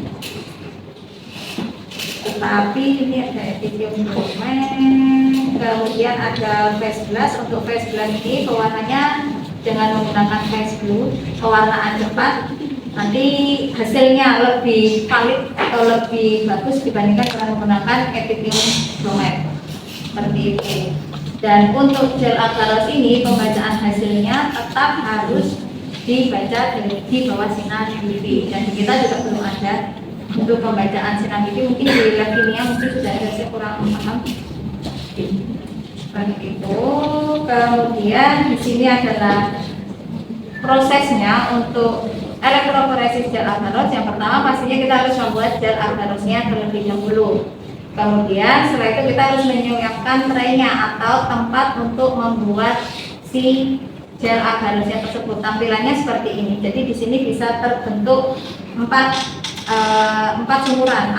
Tetapi ini ada ethidium bromide, kemudian ada phase glass. Untuk phase glass ini pewarnanya dengan menggunakan phase blue, pewarnaan cepat. Nanti hasilnya lebih valid atau lebih bagus dibandingkan dengan menggunakan ethidium bromide seperti itu. Dan untuk gel agaros ini pembacaan hasilnya tetap harus dibaca di bawah sinar UV, dan kita juga belum ada untuk pembacaan sinar UV. Mungkin di lab kimia mungkin sudah ada, saya kurang paham seperti itu. Kemudian di sini adalah prosesnya untuk elektroforesis gel agaros. Yang pertama pastinya kita harus membuat gel agarosnya terlebih dahulu. Kemudian setelah itu kita harus menyiapkan traynya atau tempat untuk membuat si gel agarosnya tersebut. Tampilannya seperti ini. Jadi di sini bisa terbentuk empat sumuran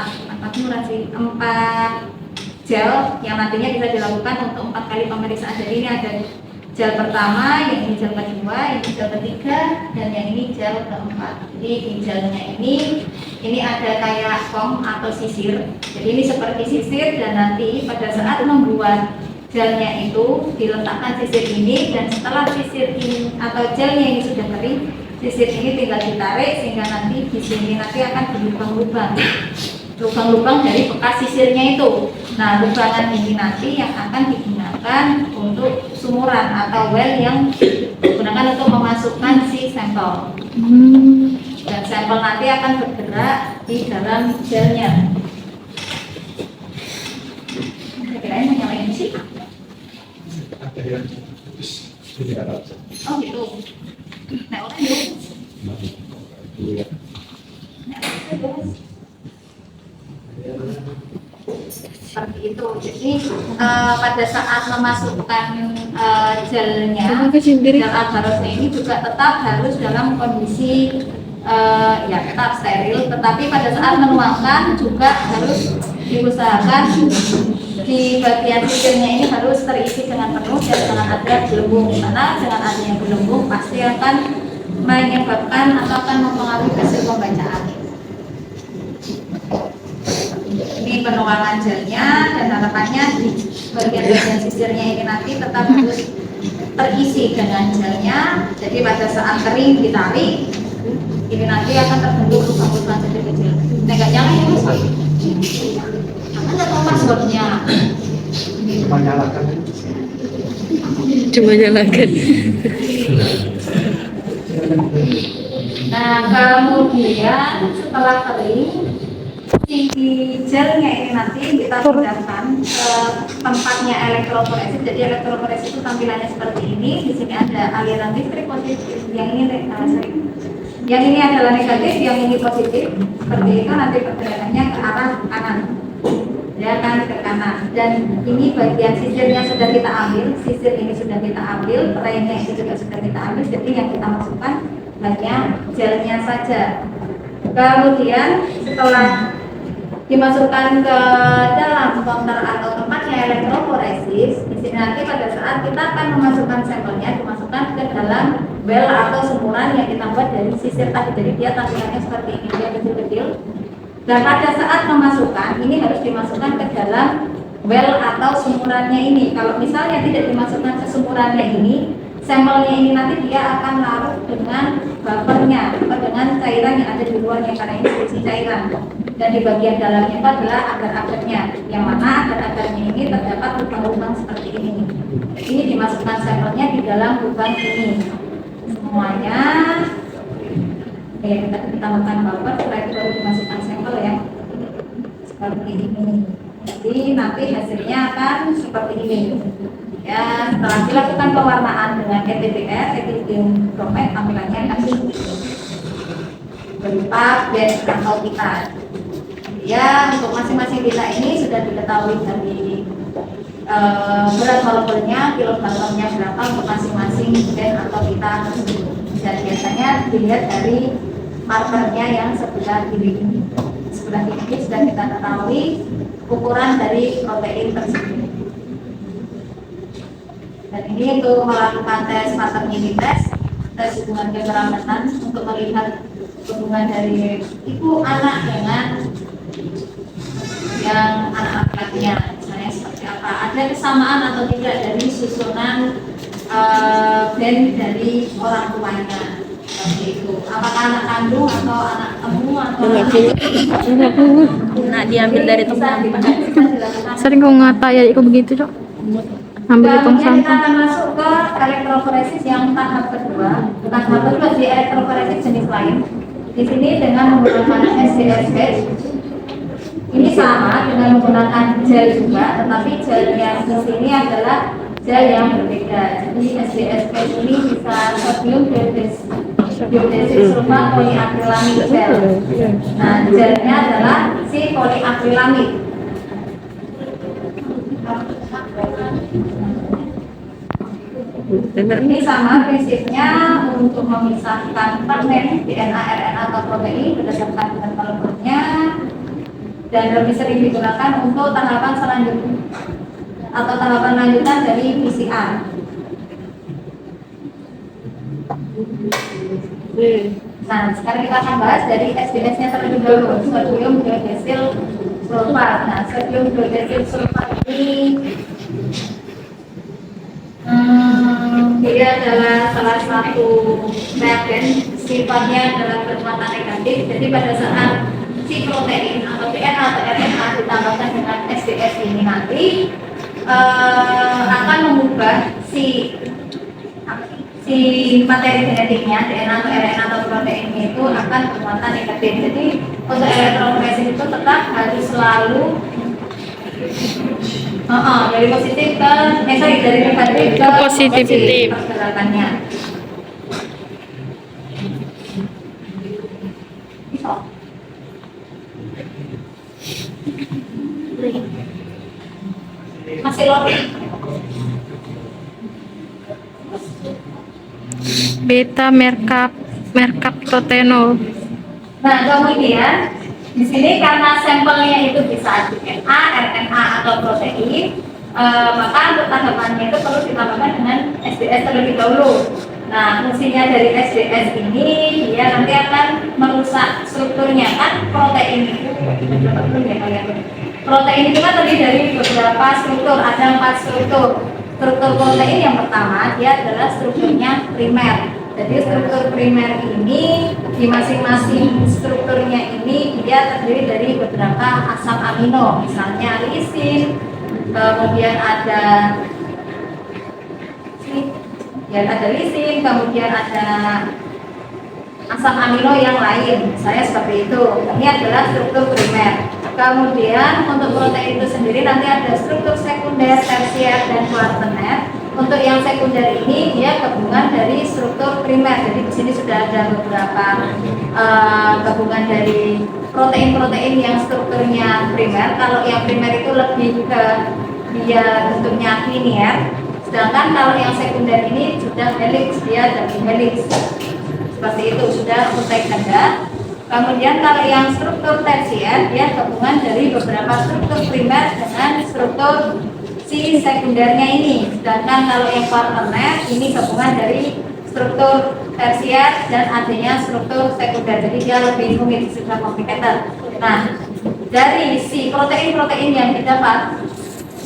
gel yang nantinya bisa dilakukan untuk 4 kali pemeriksaan. Jadi ini ada gel pertama, yang ini gel kedua, ini gel ketiga, dan yang ini gel keempat. Jadi di gelnya ini ada kayak foam atau sisir. Jadi ini seperti sisir, dan nanti pada saat membuat gelnya itu diletakkan sisir ini, dan setelah sisir ini atau gelnya ini sudah kering, sisir ini tinggal ditarik sehingga nanti di sini nanti akan berlubang-lubang. lubang-lubang dari bekas sisirnya itu. Nah, lubangan ini nanti yang akan digunakan untuk sumuran atau well yang digunakan untuk memasukkan si sampel. Dan sampel nanti akan bergerak di dalam gelnya. Saya kira ini nyalain sih. Oh gitu. Nah, orang dulu. Seperti itu. Jadi pada saat memasukkan gelnya, gel agarose ini juga tetap harus dalam kondisi ya tetap steril. Tetapi pada saat menuangkan juga harus diusahakan di bagian sisirnya ini harus terisi dengan penuh dan jangan ada gelembung, karena dengan adanya gelembung pasti akan menyebabkan atau akan mempengaruhi hasil pembacaan. Ini penuangan gelnya dan harapannya di bagian sisirnya ini nanti tetap harus terisi dengan gelnya. Jadi pada saat kering ditarik, ini nanti akan terbentuk lubang-lubang kecil-kecil. Nggak nyala ya mas? Karena nggak tahu passwordnya. Cuma nyalakan. Nah, kemudian setelah kering, si gelnya ini nanti kita pindahkan ke tempatnya elektroforesis. Jadi elektroforesis itu tampilannya seperti ini. Di sini ada aliran listrik positif, yang ini adalah negatif, yang ini positif. Seperti itu nanti pergerakannya ke arah kanan. Ya kan, ke kanan. Dan ini bagian sisirnya sudah kita ambil, sisir ini sudah kita ambil, traynya ini juga sudah kita ambil. Jadi yang kita masukkan hanya gelnya saja. Kemudian setelah dimasukkan ke dalam counter atau tempatnya elektroforesis, di sini nanti pada saat kita akan memasukkan sampelnya dimasukkan ke dalam well atau sumuran yang kita buat dari sisir tadi. Jadi dia tampilannya seperti ini, dia kecil-kecil. Dan pada saat memasukkan ini harus dimasukkan ke dalam well atau sumurannya ini. Kalau misalnya tidak dimasukkan ke sumurannya ini, sampelnya ini nanti dia akan larut dengan buffernya atau dengan cairan yang ada di luarnya, karena ini solusi cairan. Dan di bagian dalamnya itu adalah agar-agarnya, yang mana agar-agarnya ini terdapat lubang-lubang seperti ini. Ini dimasukkan sampelnya di dalam lubang ini semuanya. Kita makan buffer, setelah itu baru dimasukkan sampel ya seperti ini. Jadi nanti hasilnya akan seperti ini ya. Setelah dilakukan pewarnaan dengan ETBR, ethidium bromide, tampilannya akan berupa band atau pita. Ya, untuk masing-masing pita ini sudah diketahui dari berat molekulnya, kilogram-nya berapa untuk masing-masing band atau pita tersebut. Dan biasanya dilihat dari markernya yang sebelah kiri ini. Sebelah kiri ini sudah kita ketahui ukuran dari protein tersebut. Dan ini untuk melakukan tes paternitas, tes hubungan kekerabatan untuk melihat hubungan dari ibu anak dengan yang anak laki-lakinya, misalnya seperti apa, ada kesamaan atau tidak dari susunan band dari orang tuanya, seperti itu. Apakah anak kandung atau anak temu atau Nah, diambil dari tempat. Sering kau ngata ya, ikut begitu cok. Ambil di tong Kemudian kita sampah. akan masuk ke elektroforesis yang tahap kedua. Bukan tahap kedua, di elektroforesis jenis lain. Di sini dengan menggunakan SDSP. Ini sama dengan menggunakan gel juga, tetapi gel yang di sini adalah gel yang berbeda. Jadi SDSP ini bisa sodium geodesil sulfat poliakrilamid gel. Nah, gelnya adalah si poliakrilamid. Ini sama prinsipnya untuk memisahkan fragmen DNA, RNA atau protein berdasarkan dengan molekulnya, dan lebih sering digunakan untuk tahapan selanjutnya atau tahapan lanjutan dari PCR. Nah, sekarang kita akan bahas dari SDS-nya terlebih dahulu, sodium geodesil sulfat. Nah, sodium geodesil sulfat ini dia adalah salah satu reagen, sifatnya adalah bermuatan negatif. Jadi pada saat si protein atau DNA atau RNA ditambahkan dengan SDS ini nanti akan mengubah si materi genetiknya DNA atau RNA atau protein itu akan bermuatan negatif. Jadi untuk elektroforesis itu tetap harus selalu dari positif ke dari negatif ke Positif. pergerakannya. Masih loading. Beta mercaptoteno. Nah, kemudian di sini karena sampelnya itu bisa DNA, RNA atau protein, maka untuk tahapannya itu perlu ditambahkan dengan SDS terlebih dahulu. Nah, fungsinya dari SDS ini dia nanti akan merusak strukturnya kan protein itu. Protein itu kan terdiri dari beberapa struktur, ada 4 struktur. Struktur protein yang pertama dia adalah strukturnya primer. Jadi struktur primer ini di masing-masing strukturnya ini dia terdiri dari beberapa asam amino, misalnya lisin, kemudian ada lisin, kemudian ada asam amino yang lain, saya seperti itu. Ini adalah struktur primer. Kemudian untuk protein itu sendiri nanti ada struktur sekunder, tersier, dan kuartener. Untuk yang sekunder ini dia gabungan dari struktur primer. Jadi di sini sudah ada beberapa gabungan dari protein-protein yang strukturnya primer. Kalau yang primer itu lebih ke dia bentuknya linear. Sedangkan kalau yang sekunder ini sudah helix, dia dari helix. Seperti itu sudah mulai ganda. Kemudian kalau yang struktur tersier dia gabungan dari beberapa struktur primer dengan struktur si sekundernya ini. Sedangkan kalau yang kuartener ini gabungan dari struktur tersier dan adanya struktur sekunder. Jadi dia lebih rumit, sudah complicated. Nah, dari si protein-protein yang didapat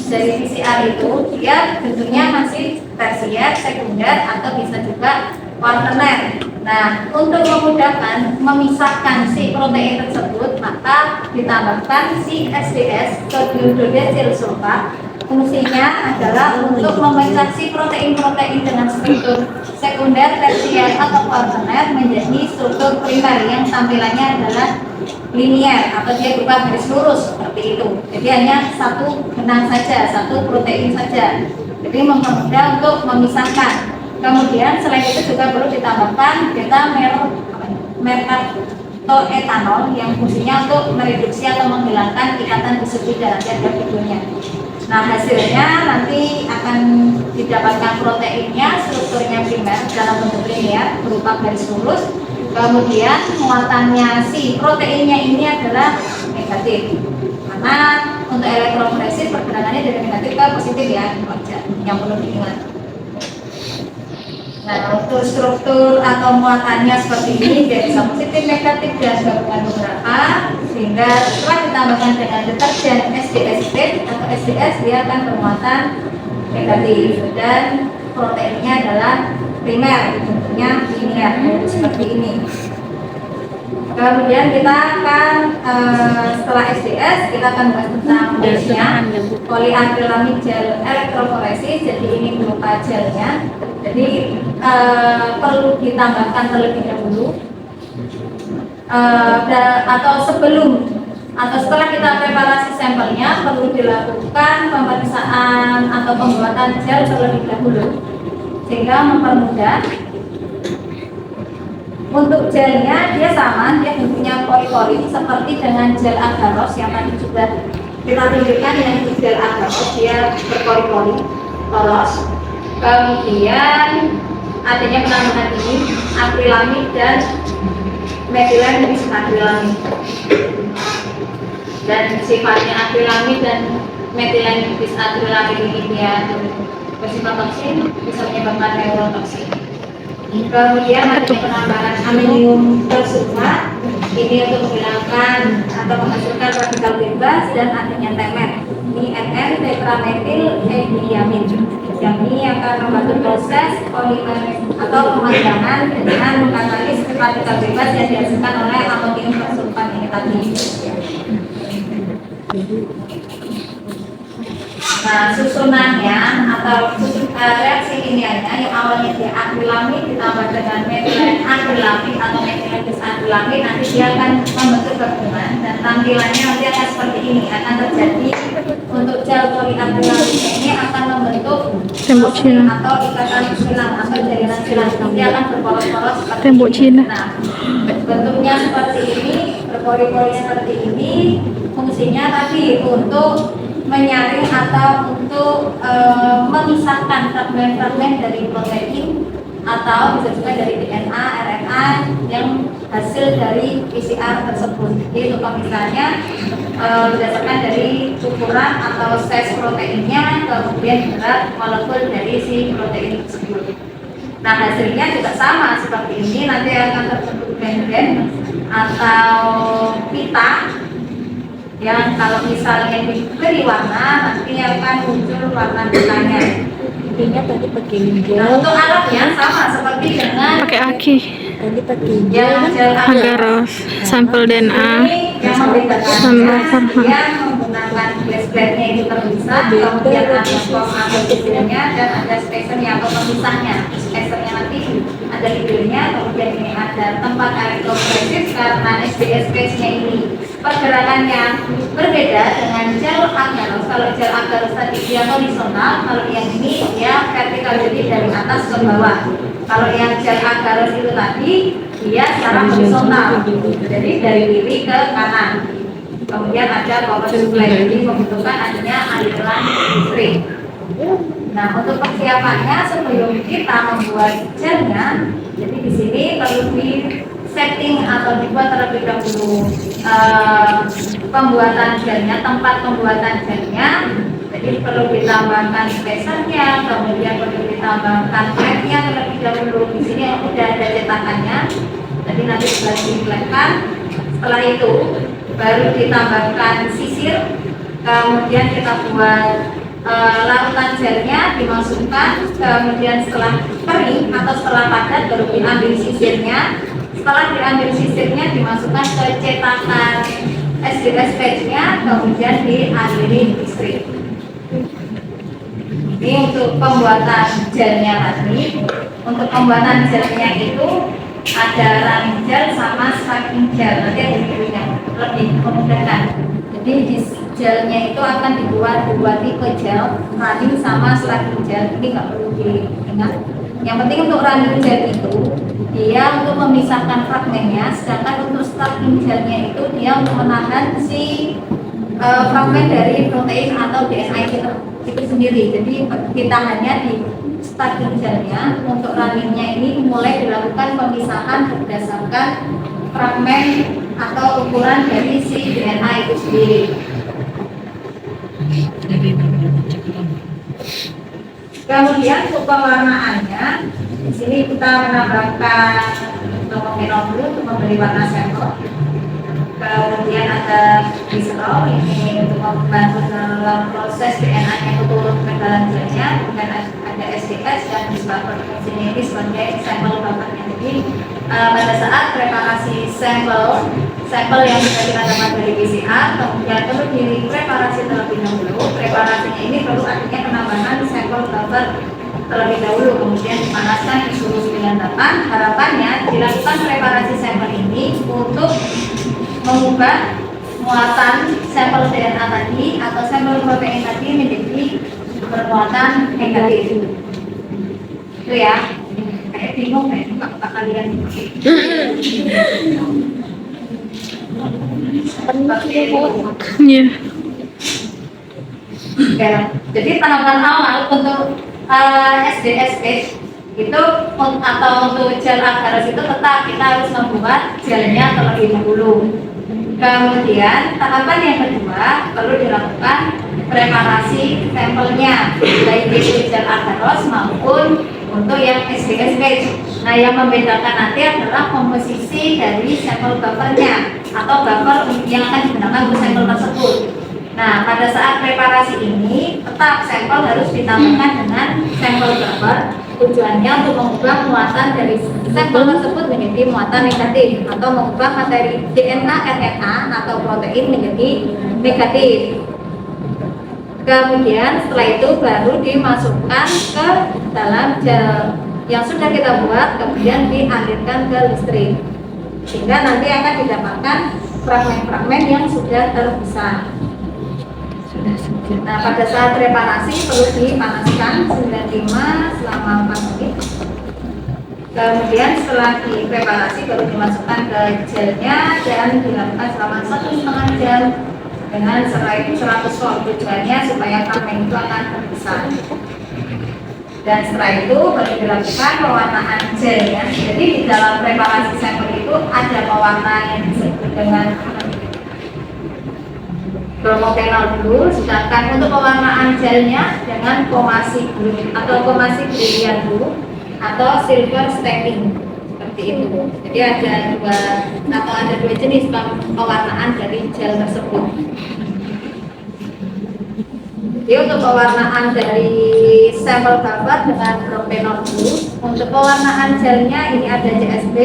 dari PCR itu dia bentuknya masih tersier, sekunder, atau bisa juga kuartener. Nah, untuk memudahkan memisahkan si protein tersebut, maka ditambahkan si SDS, sodium dodecyl sulfat. Fungsinya adalah untuk memisah si protein-protein dengan struktur sekunder, tersier, atau kuartener menjadi struktur primer yang tampilannya adalah linear atau dia berupa garis lurus seperti itu. Jadi hanya satu benang saja, satu protein saja. Jadi mempermudah untuk memisahkan. Kemudian selain itu juga perlu ditambahkan beta mercaptoetanol yang fungsinya untuk mereduksi atau menghilangkan ikatan pesepeda. Nanti ada videonya. Nah, hasilnya nanti akan didapatkan proteinnya, strukturnya primer dalam bentuk linear berupa garis lurus. Kemudian muatannya si proteinnya ini adalah negatif. Karena untuk elektroforesis pergerakannya dari negatif ke positif ya, yang perlu diingat. Nah, untuk struktur atau muatannya seperti ini, dia bisa positif, negatif, dan gabungan beberapa. Sehingga setelah ditambahkan dengan deterjen SDS atau SDS, dia akan bermuatan negatif. Dan proteinnya adalah primer, bentuknya linear seperti ini. Kemudian kita akan setelah SDS kita akan bahas tentang gelnya poliakrilamid gel elektroforesis. Jadi ini berupa gelnya. Jadi perlu ditambahkan terlebih dahulu atau sebelum atau setelah kita preparasi sampelnya perlu dilakukan pemeriksaan atau pembuatan gel terlebih dahulu sehingga mempermudah. Untuk gelnya dia sama, dia bentuknya pori-pori seperti dengan gel agaros yang tadi sudah kita tunjukkan. Yang gel agaros dia berpori-pori, poros. Kemudian adanya penambahan ini akrilamid dan metilen bisakrilamid. Dan sifatnya akrilamid dan metilen bisakrilamid ini dia bersifat toksin, bisa menyebabkan neurotoksin. Kemudian ada penambahan amonium persulfat ini untuk menghilangkan atau menghasilkan radikal bebas dan adanya temen. Ini NN tetrametil ethyldiamid yang ini akan membantu proses polimer atau pemanggangan dengan mengkatalis radikal bebas yang dihasilkan oleh amonium persulfat ini tadi. lagi. Nah, susunannya atau reaksi kimianya yang awalnya dia akrilamid ditambah dengan metilen akrilamid atau metilen disakrilamid, nanti dia akan membentuk gabungan dan tampilannya nanti akan seperti ini. Akan terjadi untuk gel poliakrilamid ini akan membentuk Tembok Cina. atau ikatan silang atau jaringan silang. Dia akan berporos-poros seperti Tembok ini. Cina. Nah, bentuknya seperti ini, berpori-pori seperti ini. Fungsinya tadi untuk menyaring atau untuk memisahkan fragmen-fragmen dari protein atau bisa juga dari DNA, RNA yang hasil dari PCR tersebut. Jadi untuk pemisahannya berdasarkan dari ukuran atau size proteinnya, kemudian berat molekul dari si protein tersebut. Nah, hasilnya juga sama seperti ini, nanti akan terbentuk band-band atau pita yang kalau misalnya diberi warna nanti akan muncul warna pitanya. Intinya tadi pakai Nah, gel. untuk alatnya sama seperti dengan Pakai aki. Tadi pakai yang gel Agaros. Sampel DNA. ini yang membedakan Sama. dia menggunakan glass plate-nya itu terpisah, kemudian ada box atau sisirnya dan ada spacernya atau pemisahnya. Spacernya nanti ada hidungnya, kemudian ini ada tempat elektroforesis karena SDS-nya ini pergerakannya berbeda dengan gel agaros. Kalau gel agaros tadi dia horizontal, kalau yang ini dia vertikal, jadi dari atas ke bawah. Kalau yang gel agaros itu tadi dia secara horizontal, jadi dari kiri ke kanan. Kemudian ada power supply, jadi membutuhkan adanya aliran listrik. Nah, untuk persiapannya sebelum kita membuat gelnya, jadi di sini perlu di setting atau dibuat terlebih dahulu pembuatan gelnya, tempat pembuatan gelnya. Jadi perlu ditambahkan spacernya, kemudian perlu ditambahkan plate-nya terlebih dahulu. Di sini sudah ada cetakannya, jadi nanti sudah diplekan. Setelah itu baru ditambahkan sisir, kemudian kita buat larutan gelnya dimasukkan, kemudian setelah kering atau setelah padat baru diambil sisirnya. Setelah diambil sisirnya dimasukkan ke cetakan SDS batch-nya, kemudian dialiri listrik. Ini untuk pembuatan gelnya tadi. Untuk pembuatan gelnya itu ada running gel sama stacking gel. Nanti ada videonya lebih memudahkan. Jadi di gelnya itu akan dibuat dua tipe gel, running sama stacking gel. Ini nggak perlu diingat. Yang penting untuk running gel itu dia untuk memisahkan fragmennya, sedangkan untuk stacking gelnya itu dia untuk menahan si fragmen dari protein atau DNA itu sendiri. Jadi ditahannya di stacking gelnya. Untuk runningnya ini mulai dilakukan pemisahan berdasarkan fragmen atau ukuran dari si DNA itu sendiri. Kemudian untuk pewarnaannya, di sini kita menambahkan tokopenon dulu untuk memberi warna sampel. Kemudian ada glycerol ini untuk membantu dalam proses DNA-nya itu turun ke dalam gelnya. Kemudian ada SDS dan disbuffer. Sini ini sebagai sampel buffernya. Jadi pada saat preparasi sampel yang kita dapat dari PCR, kemudian perlu dipreparasi terlebih dahulu. Preparasinya ini perlu artinya penambahan sampel buffer terlebih dahulu, kemudian dipanaskan di suhu 98. Harapannya dilakukan preparasi sampel ini untuk mengubah muatan sampel DNA tadi atau sampel protein tadi menjadi bermuatan negatif. Itu ya. Kayak bingung nggak kalian? Iya. Ya, jadi tahapan awal untuk SDS itu atau untuk gel agaros itu tetap kita harus membuat gelnya terlebih dahulu. Kemudian tahapan yang kedua perlu dilakukan preparasi sampelnya, baik itu gel agaros maupun untuk yang SDS batch. Nah, yang membedakan nanti adalah komposisi dari sampel buffernya atau buffer yang akan digunakan untuk sampel tersebut. Nah, pada saat preparasi ini tetap sampel harus ditambahkan dengan sampel buffer Tujuannya untuk mengubah muatan dari sampel tersebut menjadi muatan negatif atau mengubah materi DNA, RNA atau protein menjadi negatif. Kemudian setelah itu baru dimasukkan ke dalam gel yang sudah kita buat, kemudian dialirkan ke listrik sehingga nanti akan didapatkan fragmen-fragmen yang sudah terpisah. Nah, pada saat reparasi perlu dipanaskan 95 selama 4 menit. Kemudian setelah dipreparasi baru dimasukkan ke gelnya dan dilakukan selama 1,5 jam dengan 100 volt. Tujuannya supaya fragmen itu akan terpisah. Dan setelah itu baru dilakukan pewarnaan gelnya. Jadi di dalam preparasi sampel itu ada pewarna yang disebut dengan bromophenol dulu, sedangkan untuk pewarnaan gelnya dengan komasi blue atau komasi brilian dulu atau silver stacking seperti itu. Jadi ada dua jenis pewarnaan dari gel tersebut. Jadi untuk pewarnaan dari sampel buffer dengan bromophenol dulu, untuk pewarnaan gelnya ini ada JSB,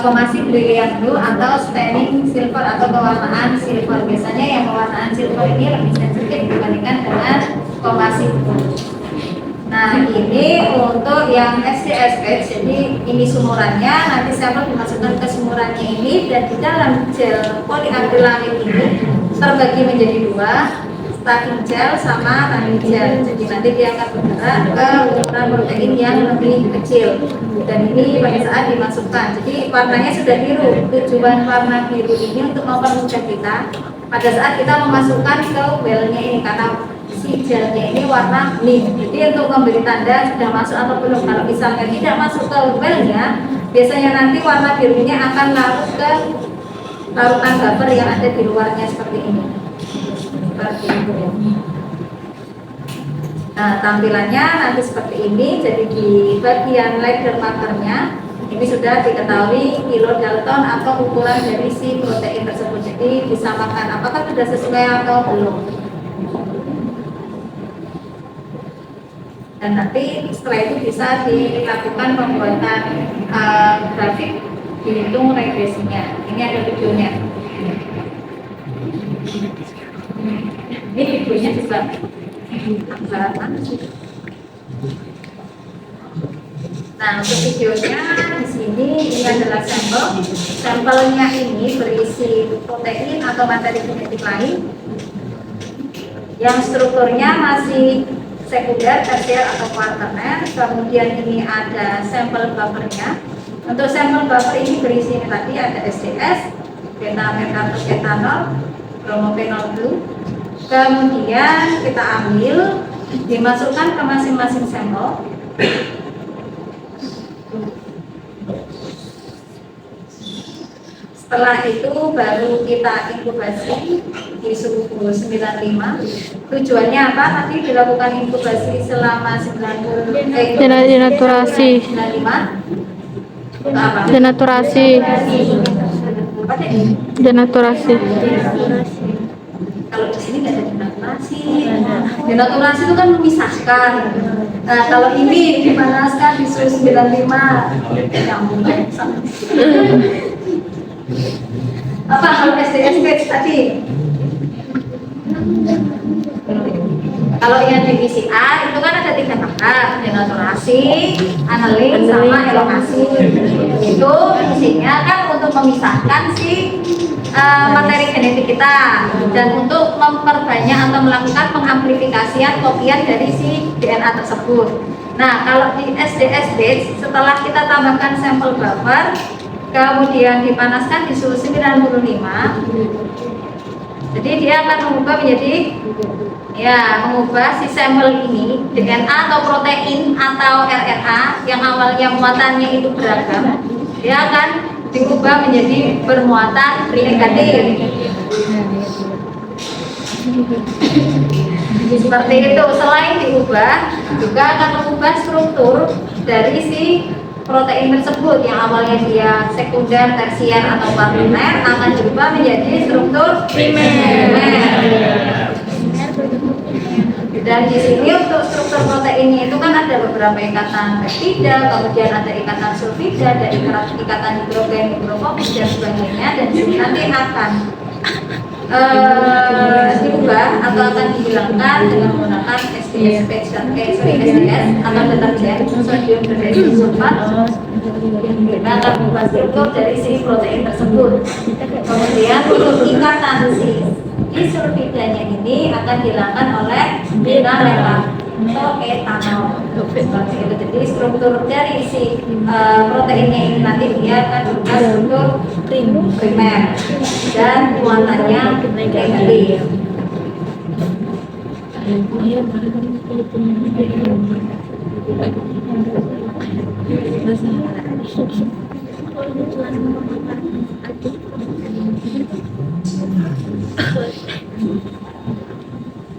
komasi brilian blue atau staining silver atau pewarnaan silver. Biasanya yang pewarnaan silver ini lebih sensitif dibandingkan dengan komasi blue. Nah, ini untuk yang SDS batch, jadi ini sumurannya, nanti sampel dimasukkan ke sumurannya ini, dan di dalam gel poliakrilamid ini terbagi menjadi dua, starting gel sama running gel. Jadi nanti dia akan bergerak ke ukuran protein yang lebih kecil. Dan ini pada saat dimasukkan, jadi warnanya sudah biru. Tujuan warna biru ini untuk mempermudah kita pada saat kita memasukkan ke welnya ini, karena si gelnya ini warna mint. Jadi untuk memberi tanda sudah masuk atau belum. Kalau misalnya tidak masuk ke welnya, biasanya nanti warna birunya akan larut ke larutan buffer yang ada di luarnya seperti ini. Seperti itu. Nah, tampilannya nanti seperti ini. Jadi di bagian ladder markernya ini sudah diketahui kilodalton atau ukuran dari si protein tersebut. Jadi disamakan apakah sudah sesuai atau belum. Dan nanti setelah itu bisa dilakukan pembuatan grafik, dihitung regresinya. Ini ada videonya. Ini videonya juga nah, untuk videonya di sini ini adalah sampel. Sampelnya ini berisi protein atau materi genetik lain yang strukturnya masih sekunder, tersier atau kuaterner. Kemudian ini ada sampel buffernya. Untuk sampel buffer ini berisi ini tadi ada SDS, beta-metatroksetanol, bromophenol blue. Kemudian kita ambil, dimasukkan ke masing-masing sampel. Setelah itu baru kita inkubasi di suhu 95. Tujuannya apa? Nanti dilakukan inkubasi selama 95. Denaturasi. Denaturasi. Denaturasi. Kalau di sini nggak ada denaturasi. Denaturasi itu kan memisahkan. Nah, kalau ini dipanaskan di suhu 95. Apa kalau SDS batch tadi? Kalau yang di PCR itu kan ada 3 tahap, denaturasi, analin, sama elongasi. Itu fungsinya kan untuk memisahkan si materi genetik kita dan untuk memperbanyak atau melakukan pengamplifikasian kopian dari si DNA tersebut. Nah, kalau di SDS batch setelah kita tambahkan sampel buffer, kemudian dipanaskan di suhu 95, jadi dia akan mengubah menjadi mengubah si sampel ini DNA atau protein atau RNA yang awalnya muatannya itu beragam, dia akan diubah menjadi bermuatan negatif. Seperti itu. Selain diubah, juga akan mengubah struktur dari si protein tersebut yang awalnya dia sekunder, tersier atau kuaterner akan berubah menjadi struktur primer. Dan di sini untuk struktur proteinnya itu kan ada beberapa ikatan peptida, kemudian ada ikatan sulfida, ada ikatan hidrogen, hidrofobik dan sebagainya. Dan di sini nanti akan diubah atau akan dihilangkan dengan menggunakan SDS atau deterjen sodium berdesulfat. Kita akan mengubah struktur dari si protein tersebut. Kemudian untuk ikatan si disulfidanya ini akan dihilangkan oleh phenolphthaletanol. Seperti itu. Jadi struktur dari si proteinnya ini nanti dia akan berubah struktur primer dan muatannya negatif.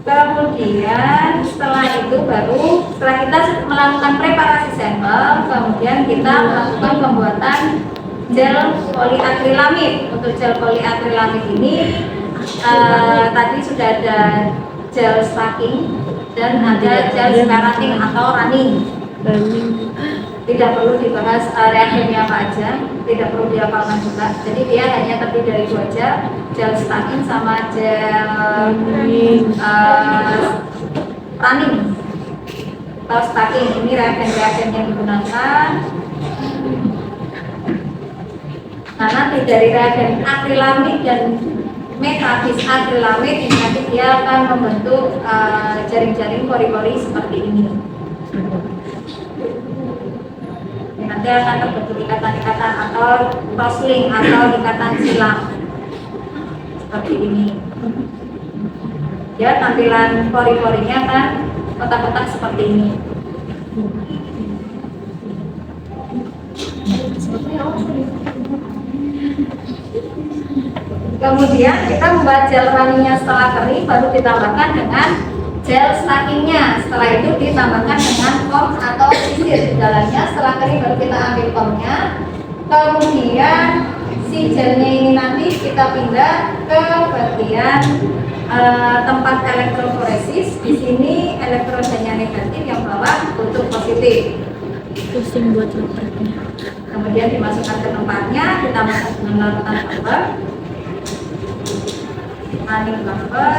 Kemudian setelah itu setelah kita melakukan preparasi sampel, kemudian kita melakukan pembuatan gel poliakrilamid. Untuk gel poliakrilamid ini tadi sudah ada gel stacking dan ada gel spirating atau running. Tidak perlu dibahas reagennya apa aja, tidak perlu dihafalkan juga. Jadi dia hanya terdiri dari dua gel stacking sama gel running atau stacking. Ini reagen yang digunakan. Nah, nanti dari reagen akrilamid dan metafis akrilamid ini nanti dia akan membentuk jaring-jaring pori-pori seperti ini. Nanti akan terbentuk ikatan-ikatan atau crosslink atau ikatan silang seperti ini. Ya, tampilan pori-porinya kan kotak-kotak seperti ini. Kemudian kita membuat gel runningnya setelah kering, baru ditambahkan dengan gel stackingnya. Setelah itu ditambahkan dengan kom atau sisir di dalamnya. Setelah kering baru kita ambil komnya. Kemudian si gelnya ini nanti kita pindah ke bagian tempat elektroforesis. Di sini elektrodanya negatif, yang bawah untuk positif. Pusing buat lepretnya. Kemudian dimasukkan ke tempatnya, ditambahkan dengan larutan buffer, running buffer.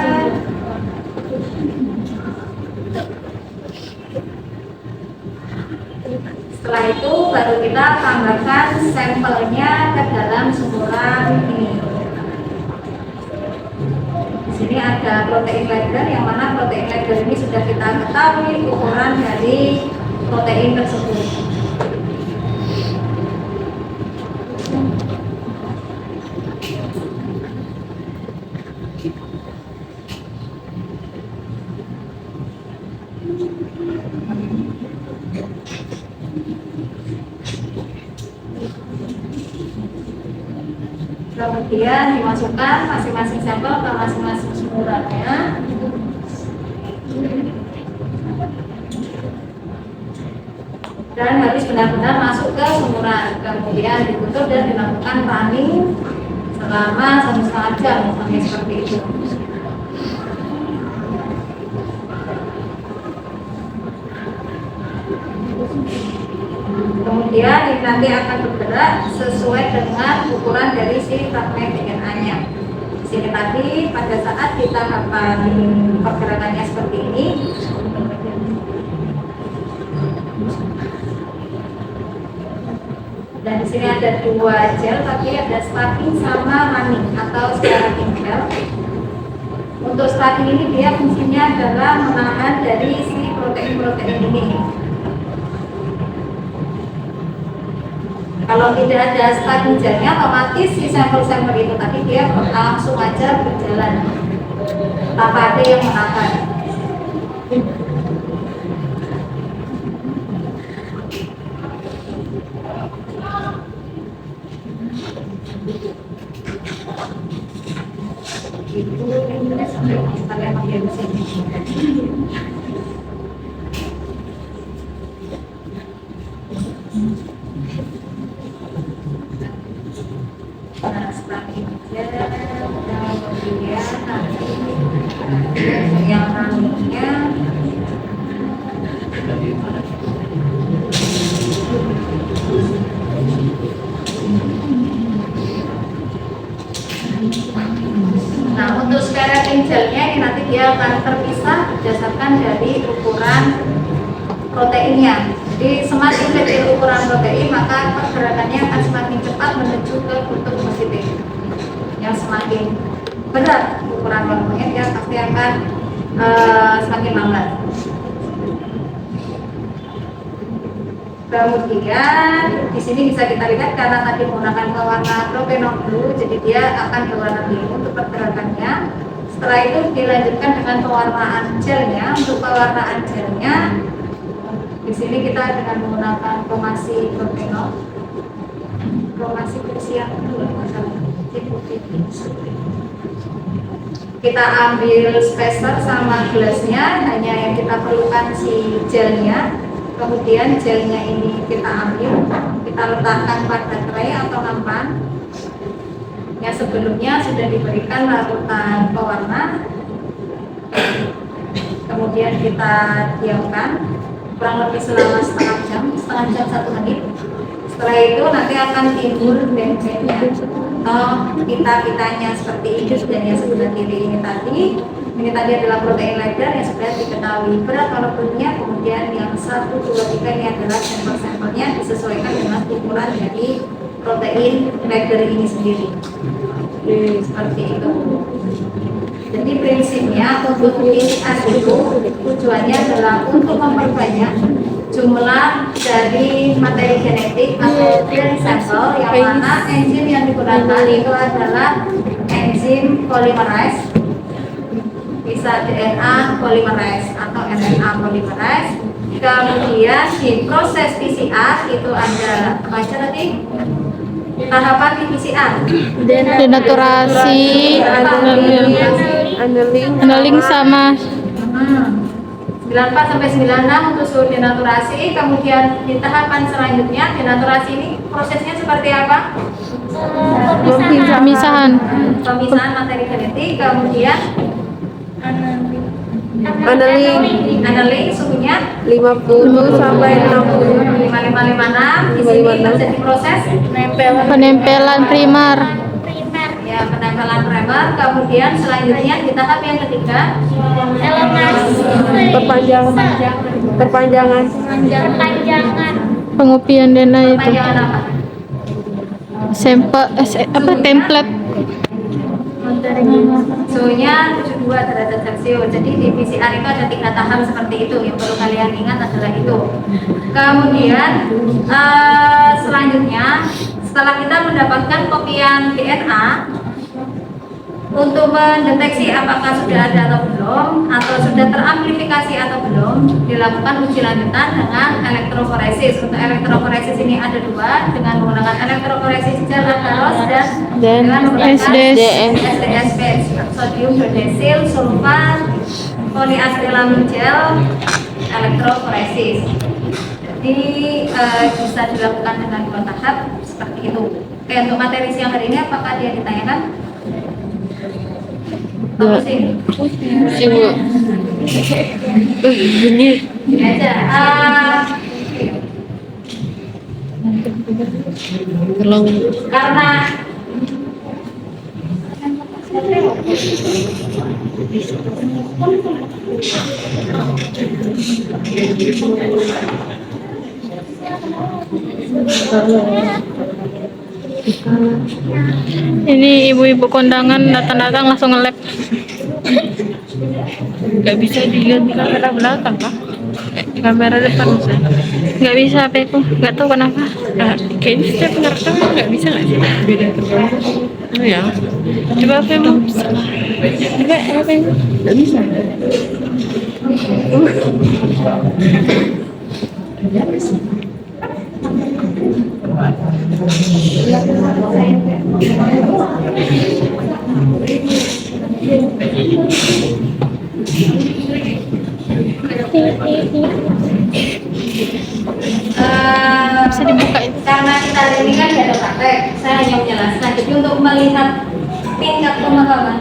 Setelah itu baru kita tambahkan sampelnya ke dalam sumuran ini. Di sini ada protein ladder, yang mana protein ladder ini sudah kita ketahui ukuran dari protein tersebut. Kemudian dimasukkan masing-masing sampel ke masing-masing sumurannya. Dan harus benar-benar masuk ke sumuran. Kemudian ditutup dan dilakukan running selama 1,5 jam sampai seperti itu. Kemudian ini nanti akan bergerak sesuai dengan ukuran dari si fragmen DNA-nya. Di sini tadi pada saat di tahapan pergerakannya seperti ini, dan di sini ada dua gel, tapi ada stacking sama running atau spirating gel. Untuk stacking ini dia fungsinya adalah menahan dari si protein-protein ini. Kalau tidak ada stacking gelnya, otomatis si sampel-sampel itu tadi dia langsung aja berjalan tanpa ada yang menahan. Nah, stacking gel, kemudian nanti yang runningnya dia akan terpisah berdasarkan dari ukuran proteinnya. Jadi semakin kecil ukuran protein, maka pergerakannya akan semakin cepat menuju ke kutub positif. Yang semakin berat ukuran volumenya, dia pasti akan semakin lambat. Kemudian di sini bisa kita lihat karena tadi menggunakan pewarna propanol blue, jadi dia akan berwarna biru untuk pergerakannya. Setelah itu dilanjutkan dengan pewarnaan gelnya. Untuk pewarnaan gelnya, di sini kita dengan menggunakan kromasi propanol, kromasi putih yang kedua, kita ambil spacer sama gelasnya, hanya yang kita perlukan si gelnya. Kemudian gelnya ini kita ambil, kita letakkan pada tray atau nampan yang sebelumnya sudah diberikan larutan pewarna. Kemudian kita diamkan kurang lebih selama setengah jam 1 menit. Setelah itu nanti akan timbul band-bandnya atau pita-pitanya seperti ini, dan yang sebelah kiri ini tadi. Ini tadi adalah protein ladder yang sudah diketahui berat molekulnya. Kemudian yang 1, 2, 3 ini adalah sampel-sampelnya disesuaikan dengan ukuran dari protein ladder ini sendiri. Seperti itu. Jadi prinsipnya untuk PCR itu tujuannya adalah untuk memperbanyak jumlah dari materi genetik atau dari sampel, yang mana enzim yang digunakan itu adalah enzim polymerase, bisa DNA polymerase atau RNA polymerase. Kemudian di proses PCR itu ada apa aja tadi? Tahapan di PCR. Denaturasi, annealing sama 94 sampai 96 untuk suhu denaturasi. Kemudian di tahapan selanjutnya, denaturasi ini prosesnya seperti apa? pemisahan. Pemisahan materi genetik. Kemudian annealing suhunya 50 sampai 60. 5556. Di sini terjadi proses Penempelan primer. ya, penempelan primer. Kemudian selanjutnya di tahap yang ketiga, Perpanjangan. Pengopian DNA itu. perpanjangan apa? Sampel template. Suhunya 72 derajat Celcius. Jadi di PCR itu ada 3 tahap seperti itu. Yang perlu kalian ingat adalah itu. Kemudian selanjutnya, setelah kita mendapatkan kopian DNA, untuk mendeteksi apakah sudah ada atau belum, atau sudah teramplifikasi atau belum, dilakukan uji lanjutan dengan elektroforesis. Untuk elektroforesis ini ada 2, dengan menggunakan elektroforesis gel agarose dan dengan menggunakan SDS, sodium berdesil sulfat poliastilamin gel elektroforesis. Jadi bisa dilakukan dengan 2 tahap seperti itu. Oke, untuk materi siang hari ini apakah dia ditanyakan? Pusing. Ini Gini aja. tolong Karena Ini ibu-ibu kondangan datang-datang langsung nge-lab. nggak bisa dilihat di kamera belakang kah? Di kamera depan bisa. Nggak bisa apa itu, nggak tahu kenapa. Nah, kayaknya setiap pengertian nggak bisa nggak sih? Beda tergantung. Oh ya. Coba apa yang mau? Coba apa yang nggak bisa? Bisa dibuka itu. karena kita ini kan ada praktek, saya hanya menjelaskan. Jadi untuk melihat tingkat pemahaman,